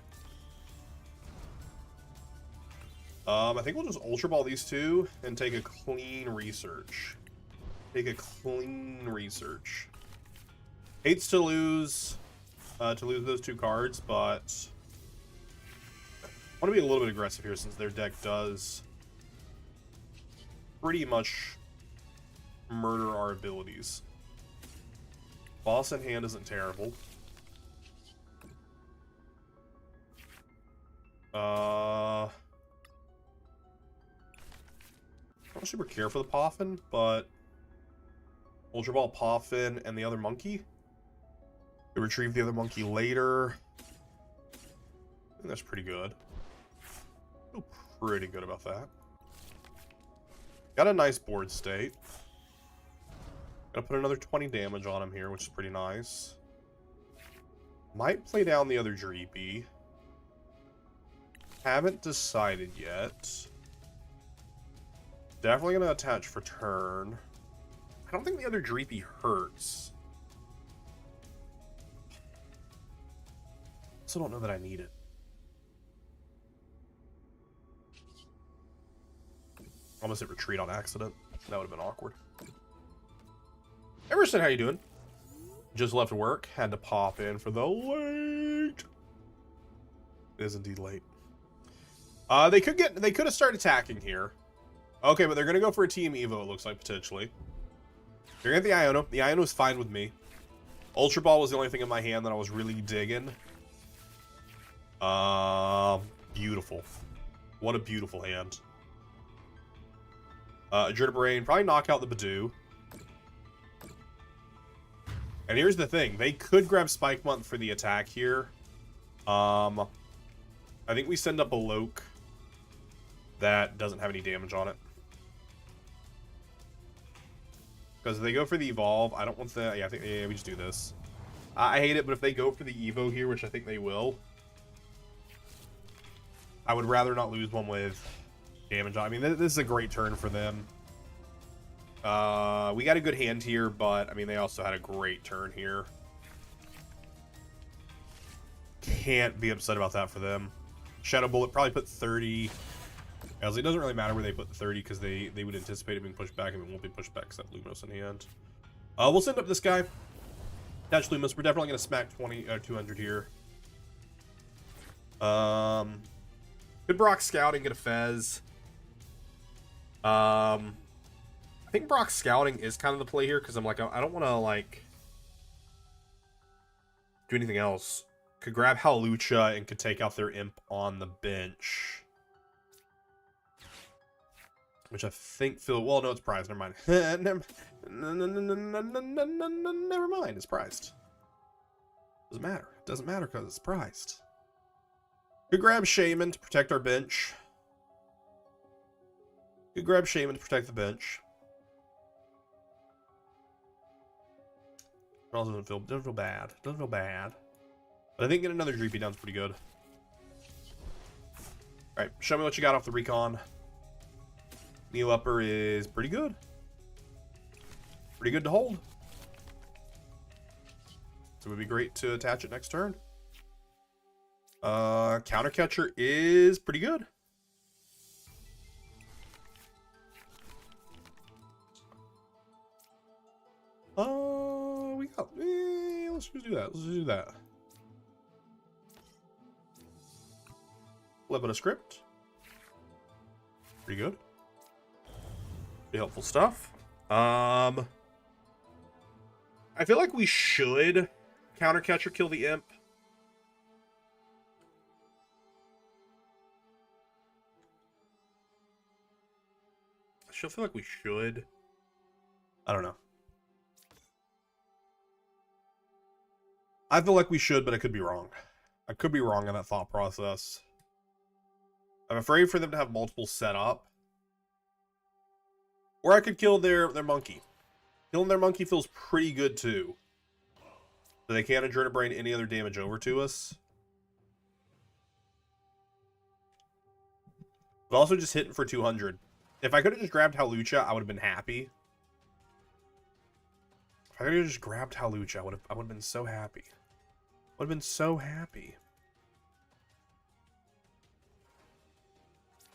I think we'll just Ultra Ball these two and take a clean research. Take a clean research. Hates to lose those two cards, but I want to be a little bit aggressive here since their deck does pretty much murder our abilities. Boss in hand isn't terrible. I'm not super care for the Poffin, but Ultra Ball Poffin and the other monkey. We retrieve the other monkey later. I think that's pretty good. I feel pretty good about that. Got a nice board state. Gotta put another 20 damage on him here, which is pretty nice. Might play down the other Dreepy. Haven't decided yet. Definitely gonna attach for turn. I don't think the other Dreepy hurts. Also don't know that I need it. Almost hit retreat on accident. That would have been awkward. Emerson, how you doing? Just left work. Had to pop in for the late. It is indeed late. They could have started attacking here. Okay, but they're gonna go for a Team Evo, it looks like, potentially. They're gonna get the Iono. The Iono's fine with me. Ultra Ball was the only thing in my hand that I was really digging. Beautiful. What a beautiful hand. Adrenabrain, probably knock out the Badoo. And here's the thing. They could grab Spike Month for the attack here. I think we send up a Loke that doesn't have any damage on it. Because if they go for the Evolve, I don't want the... Yeah, I think we just do this. I hate it, but if they go for the Evo here, which I think they will, I would rather not lose one with damage. I mean, this is a great turn for them. We got a good hand here, but, I mean, they also had a great turn here. Can't be upset about that for them. Shadow Bullet probably put 30. It doesn't really matter where they put the 30 because they would anticipate it being pushed back, and it won't be pushed back except Lumos in hand. We'll send up this guy. Attach Lumos. We're definitely going to smack 200 here. Could Brock Scouting get a Fez? I think Brock Scouting is kind of the play here because I'm like, I don't want to like do anything else. Could grab Hawlucha and could take out their Imp on the bench. Which I think well, no, it's prized. Never mind. Never mind. It's prized. Doesn't matter. It doesn't matter because it's prized. Could grab Shaman to protect our bench. Could grab Shaman to protect the bench. It also doesn't feel bad. Doesn't feel bad. But I think getting another Dreepy down's pretty good. Alright, show me what you got off the recon. Neo Upper is pretty good. Pretty good to hold. So it would be great to attach it next turn. Counter Catcher is pretty good. We got... let's just do that. Let's just do that. Flip it a script. Pretty good. Pretty helpful stuff. I feel like we should Counter Catcher kill the Imp. I still feel like we should. I don't know. I feel like we should, but I could be wrong. I could be wrong in that thought process. I'm afraid for them to have multiple set up. Or I could kill their monkey. Killing their monkey feels pretty good too. So they can't Adrenal Brain any other damage over to us. But also just hitting for 200. If I could have just grabbed Hawlucha, I would have been happy. If I could have just grabbed Hawlucha, I would have been so happy. Would have been so happy.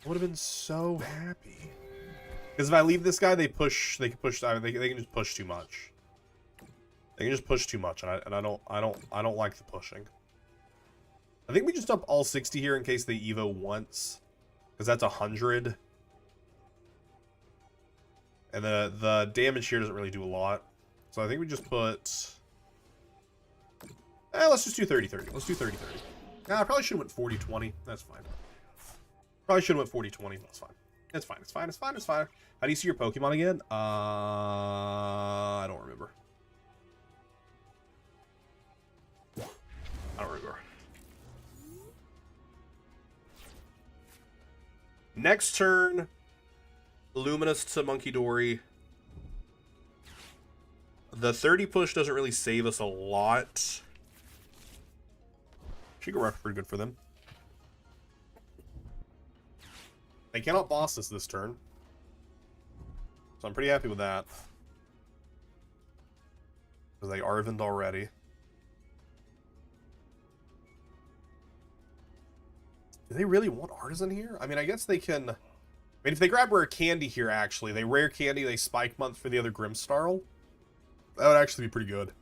I would have been so happy. Because if I leave this guy, they can just push too much. They can just push too much, and I don't like the pushing. I think we just dump all 60 here in case they Evo once, because that's 100. And the damage here doesn't really do a lot, so I think we just put. Let's just do 30-30. Let's do 30-30. I probably should have went 40-20. That's fine. Probably should have went 40-20. That's fine. It's fine. It's fine. It's fine. It's fine. How do you see your Pokemon again? I don't remember. I don't remember. Next turn, Luminous to Monkey Dory. The 30 push doesn't really save us a lot. She could work pretty good for them. They cannot boss us this turn. So I'm pretty happy with that. Because they Arvened already. Do they really want Artisan here? I mean, I guess they can. I mean, if they grab Rare Candy here, actually, they Rare Candy, they Spike Month for the other Grimmsnarl. That would actually be pretty good.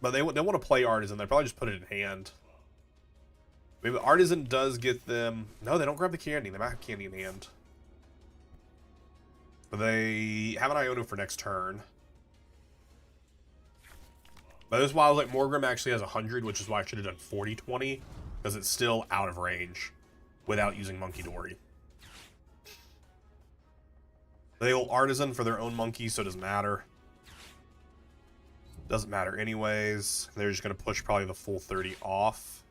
But they want to play Artisan. They probably just put it in hand. Maybe Artisan does get them. No, they don't grab the candy. They might have candy in hand. But they have an Iono for next turn. But this is why I was like, Morgrim actually has 100, which is why I should have done 40-20. Because it's still out of range without using Monkey Dory. They will Artisan for their own monkey, so it doesn't matter. Doesn't matter anyways. They're just going to push probably the full 30 off.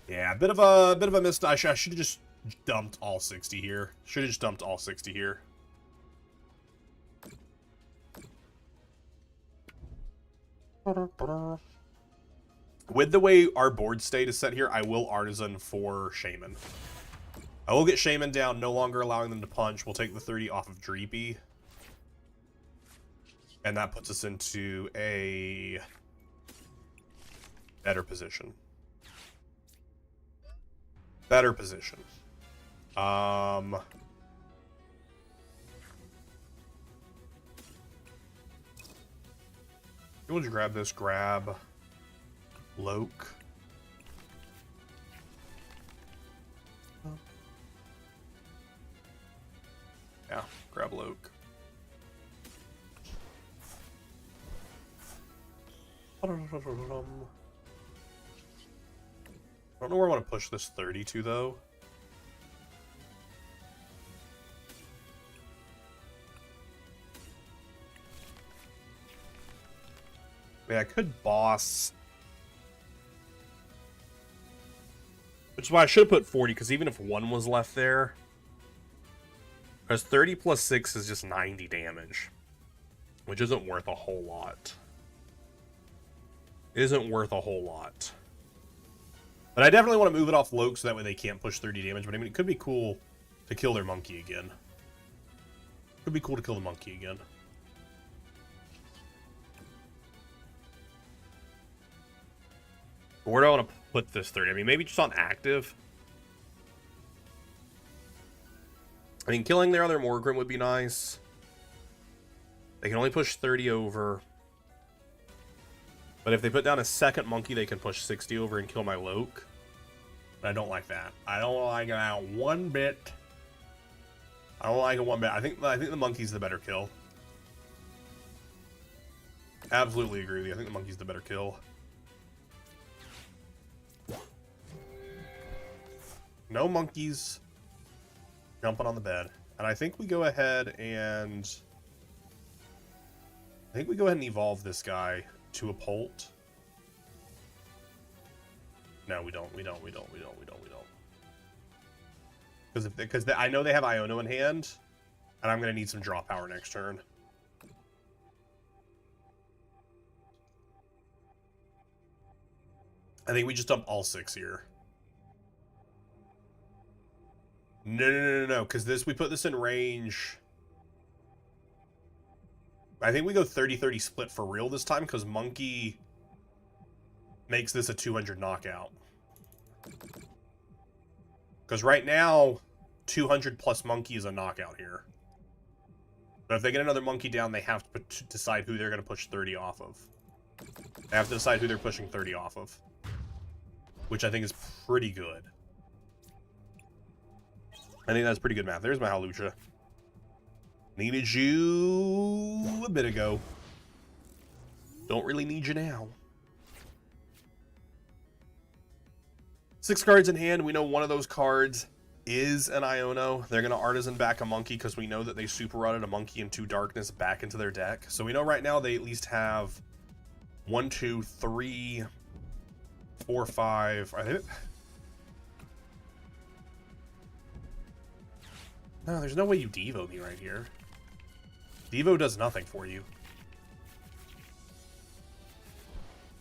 Yeah, a bit of a missed. I should have just dumped all 60 here. Should have just dumped all 60 here. With the way our board state is set here, I will Artisan for Shaman. I will get Shaman down, no longer allowing them to punch. We'll take the 30 off of Dreepy. And that puts us into a better position. Better position. We'll just grab this, grab Loke. Yeah, grab Loke. I don't know where I want to push this 30 to, though. I mean, I could boss. Which is why I should have put 40, because even if 1 was left there. Because 30 plus 6 is just 90 damage. Which isn't worth a whole lot. Isn't worth a whole lot. But I definitely want to move it off Loke so that way they can't push 30 damage. But I mean, it could be cool to kill their monkey again. Could be cool to kill the monkey again. But where do I want to put this 30? I mean, maybe just on active. I mean, killing their other Morgrim would be nice. They can only push 30 over. But if they put down a second monkey, they can push 60 over and kill my Loke. But I don't like that. I don't like that one bit. I don't like it one bit. I think the monkey's the better kill. Absolutely agree with you. I think the monkey's the better kill. No monkeys jumping on the bed. And I think we go ahead and evolve this guy to a PULT. No, we don't. Because I know they have Iono in hand, and I'm going to need some draw power next turn. I think we just dump all 6 here. No, because we put this in range. I think we go 30-30 split for real this time, because Monkey makes this a 200 knockout. Because right now, 200 plus Monkey is a knockout here. But if they get another Monkey down, they have to decide who they're going to push 30 off of. They have to decide who they're pushing 30 off of. Which I think is pretty good. I think that's pretty good math. There's my Hawlucha. Needed you a bit ago. Don't really need you now. 6 cards in hand. We know one of those cards is an Iono. They're going to Artisan back a Monkey because we know that they super rotted a Monkey and 2 Darkness back into their deck. So we know right now they at least have 1, 2, 3, 4, 5. I think. No, there's no way you Devo me right here. Devo does nothing for you.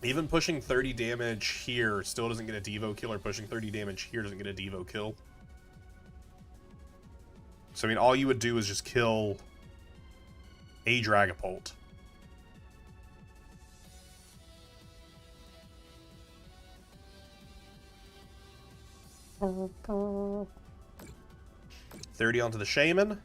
Even pushing 30 damage here still doesn't get a Devo kill, or pushing 30 damage here doesn't get a Devo kill. So, I mean, all you would do is just kill a Dragapult. $30 onto the Shaman.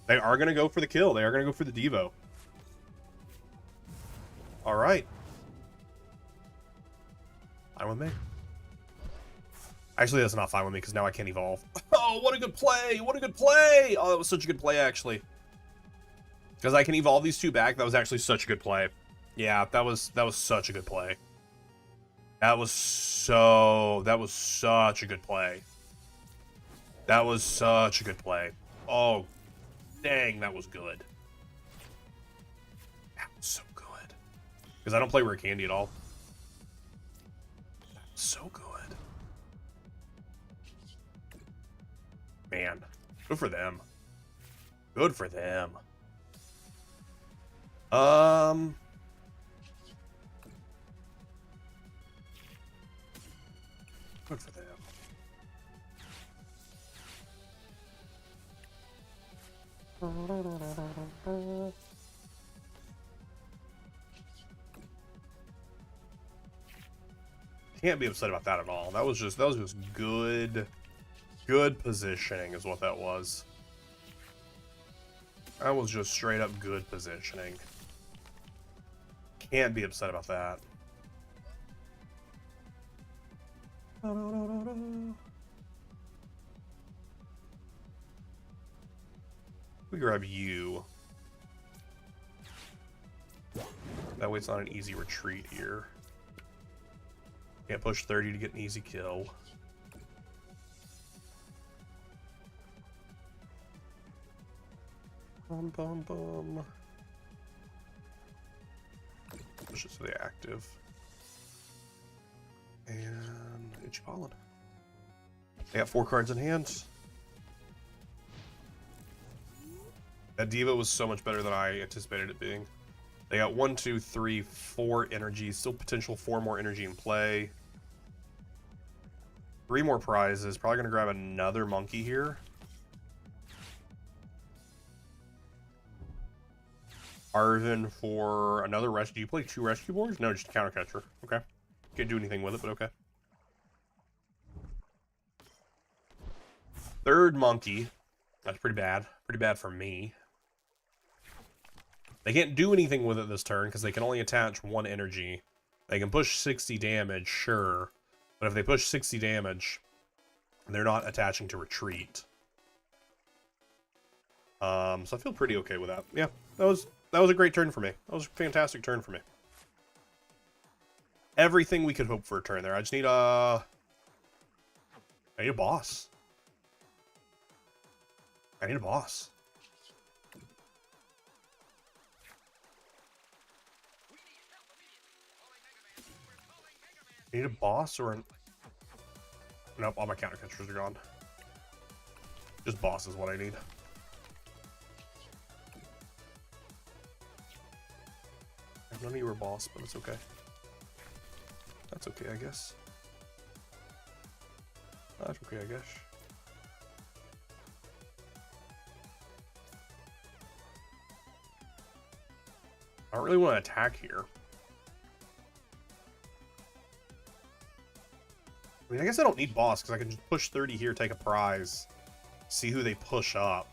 They are going to go for the kill. They are going to go for the Devo. All right. Fine with me. Actually, that's not fine with me because now I can't evolve. Oh, what a good play. What a good play. Oh, that was such a good play, actually. Because I can evolve these 2 back. That was actually such a good play. Yeah, that was such a good play. That was such a good play. That was such a good play. Oh, dang, that was good. That was so good. Because I don't play Rare Candy at all. That was so good. Man, good for them. Good for them. Good for them. Can't be upset about that at all. That was just good positioning is what that was. That was just straight up good positioning. Can't be upset about that. We grab you. That way it's not an easy retreat here. Can't push 30 to get an easy kill. Bum, bum, bum. Push it to the active. And Itchy Pollen. They got 4 cards in hand. That Diva was so much better than I anticipated it being. They got 1, 2, 3, 4 energy. Still potential 4 more energy in play. 3 more prizes. Probably going to grab another Monkey here. Arvin for another rescue. Do you play 2 rescue boards? No, just a counter catcher. Okay. Can't do anything with it, but okay. 3rd Monkey. That's pretty bad. Pretty bad for me. They can't do anything with it this turn because they can only attach 1 energy. They can push 60 damage, sure. But if they push 60 damage, they're not attaching to retreat. So I feel pretty okay with that. Yeah, that was a great turn for me. That was a fantastic turn for me. Everything we could hope for a turn there. I just need a boss. I need a boss. I need a boss or an... Nope, all my counter catchers are gone. Just boss is what I need. None of you were boss, but it's okay. That's okay, I guess. That's okay, I guess. I don't really want to attack here. I mean, I guess I don't need boss because I can just push 30 here, take a prize, see who they push up.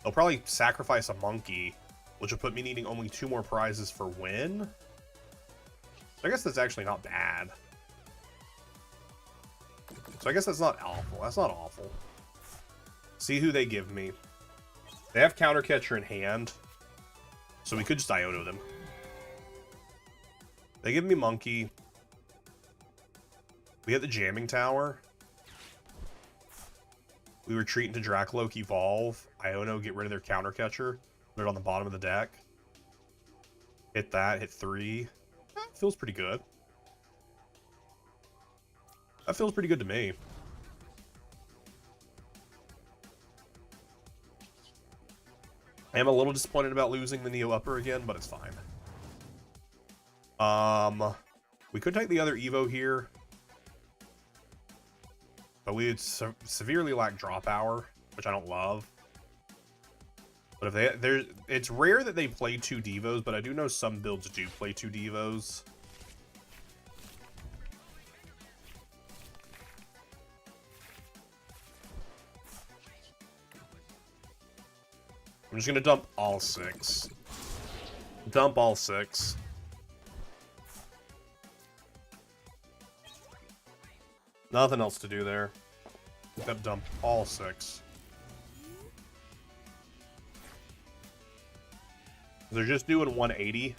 They'll probably sacrifice a monkey, which will put me needing only 2 more prizes for win. So I guess that's actually not bad. So I guess that's not awful. That's not awful. See who they give me. They have counter catcher in hand, so we could just Ioto them. They give me monkey. We hit the jamming tower. We retreat into Dracloak, evolve. Iono, get rid of their counter catcher. Put it on the bottom of the deck. Hit that, hit 3. Feels pretty good. That feels pretty good to me. I am a little disappointed about losing the Neo Upper again, but it's fine. We could take the other Evo here. But we would severely lack draw power, which I don't love. But if it's rare that they play 2 Devos, but I do know some builds do play 2 Devos. I'm just gonna dump all 6. Dump all 6. Nothing else to do there. Except dump all 6. They're just doing 180.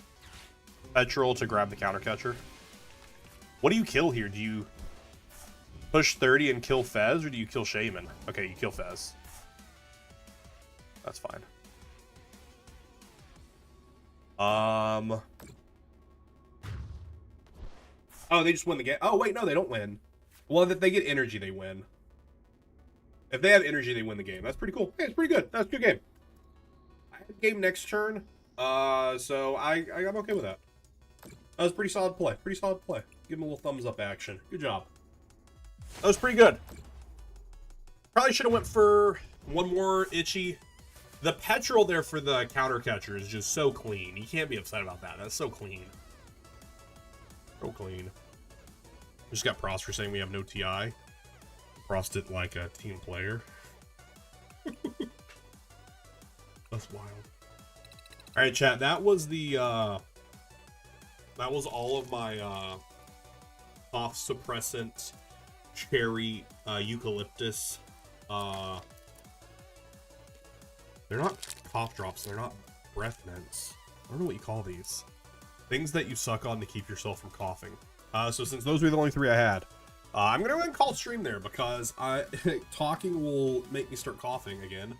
Petrol to grab the counter catcher. What do you kill here? Do you push 30 and kill Fez, or do you kill Shaman? Okay, you kill Fez. That's fine. Oh, they just win the game. Oh, wait, no, they don't win. Well, if they get energy, they win. If they have energy, they win the game. That's pretty cool. Hey, it's pretty good. That's a good game. I have a game next turn, so I'm okay with that. That was pretty solid play. Pretty solid play. Give him a little thumbs up action. Good job. That was pretty good. Probably should have went for one more itchy. The petrol there for the counter catcher is just so clean. You can't be upset about that. That's so clean. So clean. Just got Prost for saying we have no TI. Prost it like a team player. That's wild. Alright, chat, that was the that was all of my cough suppressant cherry eucalyptus. They're not cough drops, they're not breath mints. I don't know what you call these. Things that you suck on to keep yourself from coughing. So since those were the only 3 I had, I'm gonna go ahead and call stream there because talking will make me start coughing again.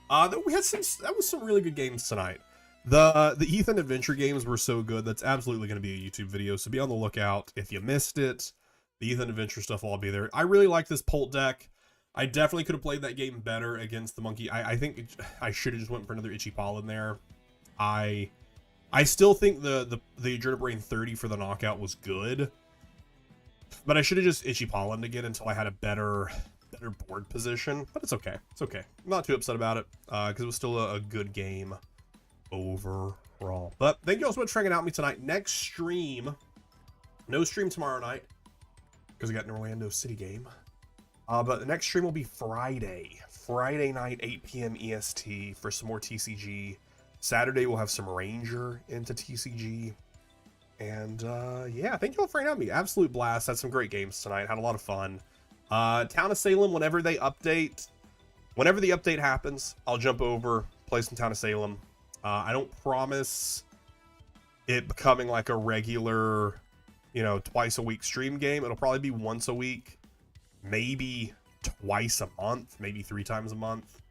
That was some really good games tonight. The Ethan Adventure games were so good. That's absolutely gonna be a YouTube video. So be on the lookout if you missed it. The Ethan Adventure stuff will all be there. I really like this PULT deck. I definitely could have played that game better against the monkey. I think I should have just went for another Itchy Paw in there. I still think the Adrenabrain 30 for the knockout was good. But I should have just Itchy Pollen again until I had a better board position. But it's okay. It's okay. I'm not too upset about it because it was still a good game overall. But thank you all so much for hanging out with me tonight. Next stream, no stream tomorrow night because I got an Orlando City game. But the next stream will be Friday. Friday night, 8 p.m. EST for some more TCG. Saturday, we'll have some Ranger into TCG. And, yeah, thank you all for hanging out with me. Absolute blast. Had some great games tonight. Had a lot of fun. Town of Salem, whenever the update happens, I'll jump over, play some Town of Salem. I don't promise it becoming like a regular, twice a week stream game. It'll probably be once a week. Maybe twice a month, maybe 3 times a month.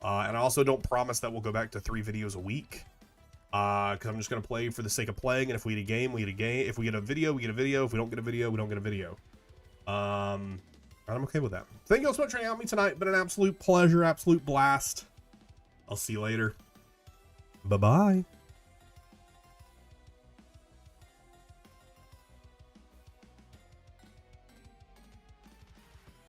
And I also don't promise that we'll go back to 3 videos a week. Because I'm just going to play for the sake of playing, and if we get a game, we get a game. If we get a video, we get a video. If we don't get a video, we don't get a video. And I'm okay with that. Thank you all so much for hanging out with me tonight. Been an absolute pleasure, absolute blast. I'll see you later. Bye-bye.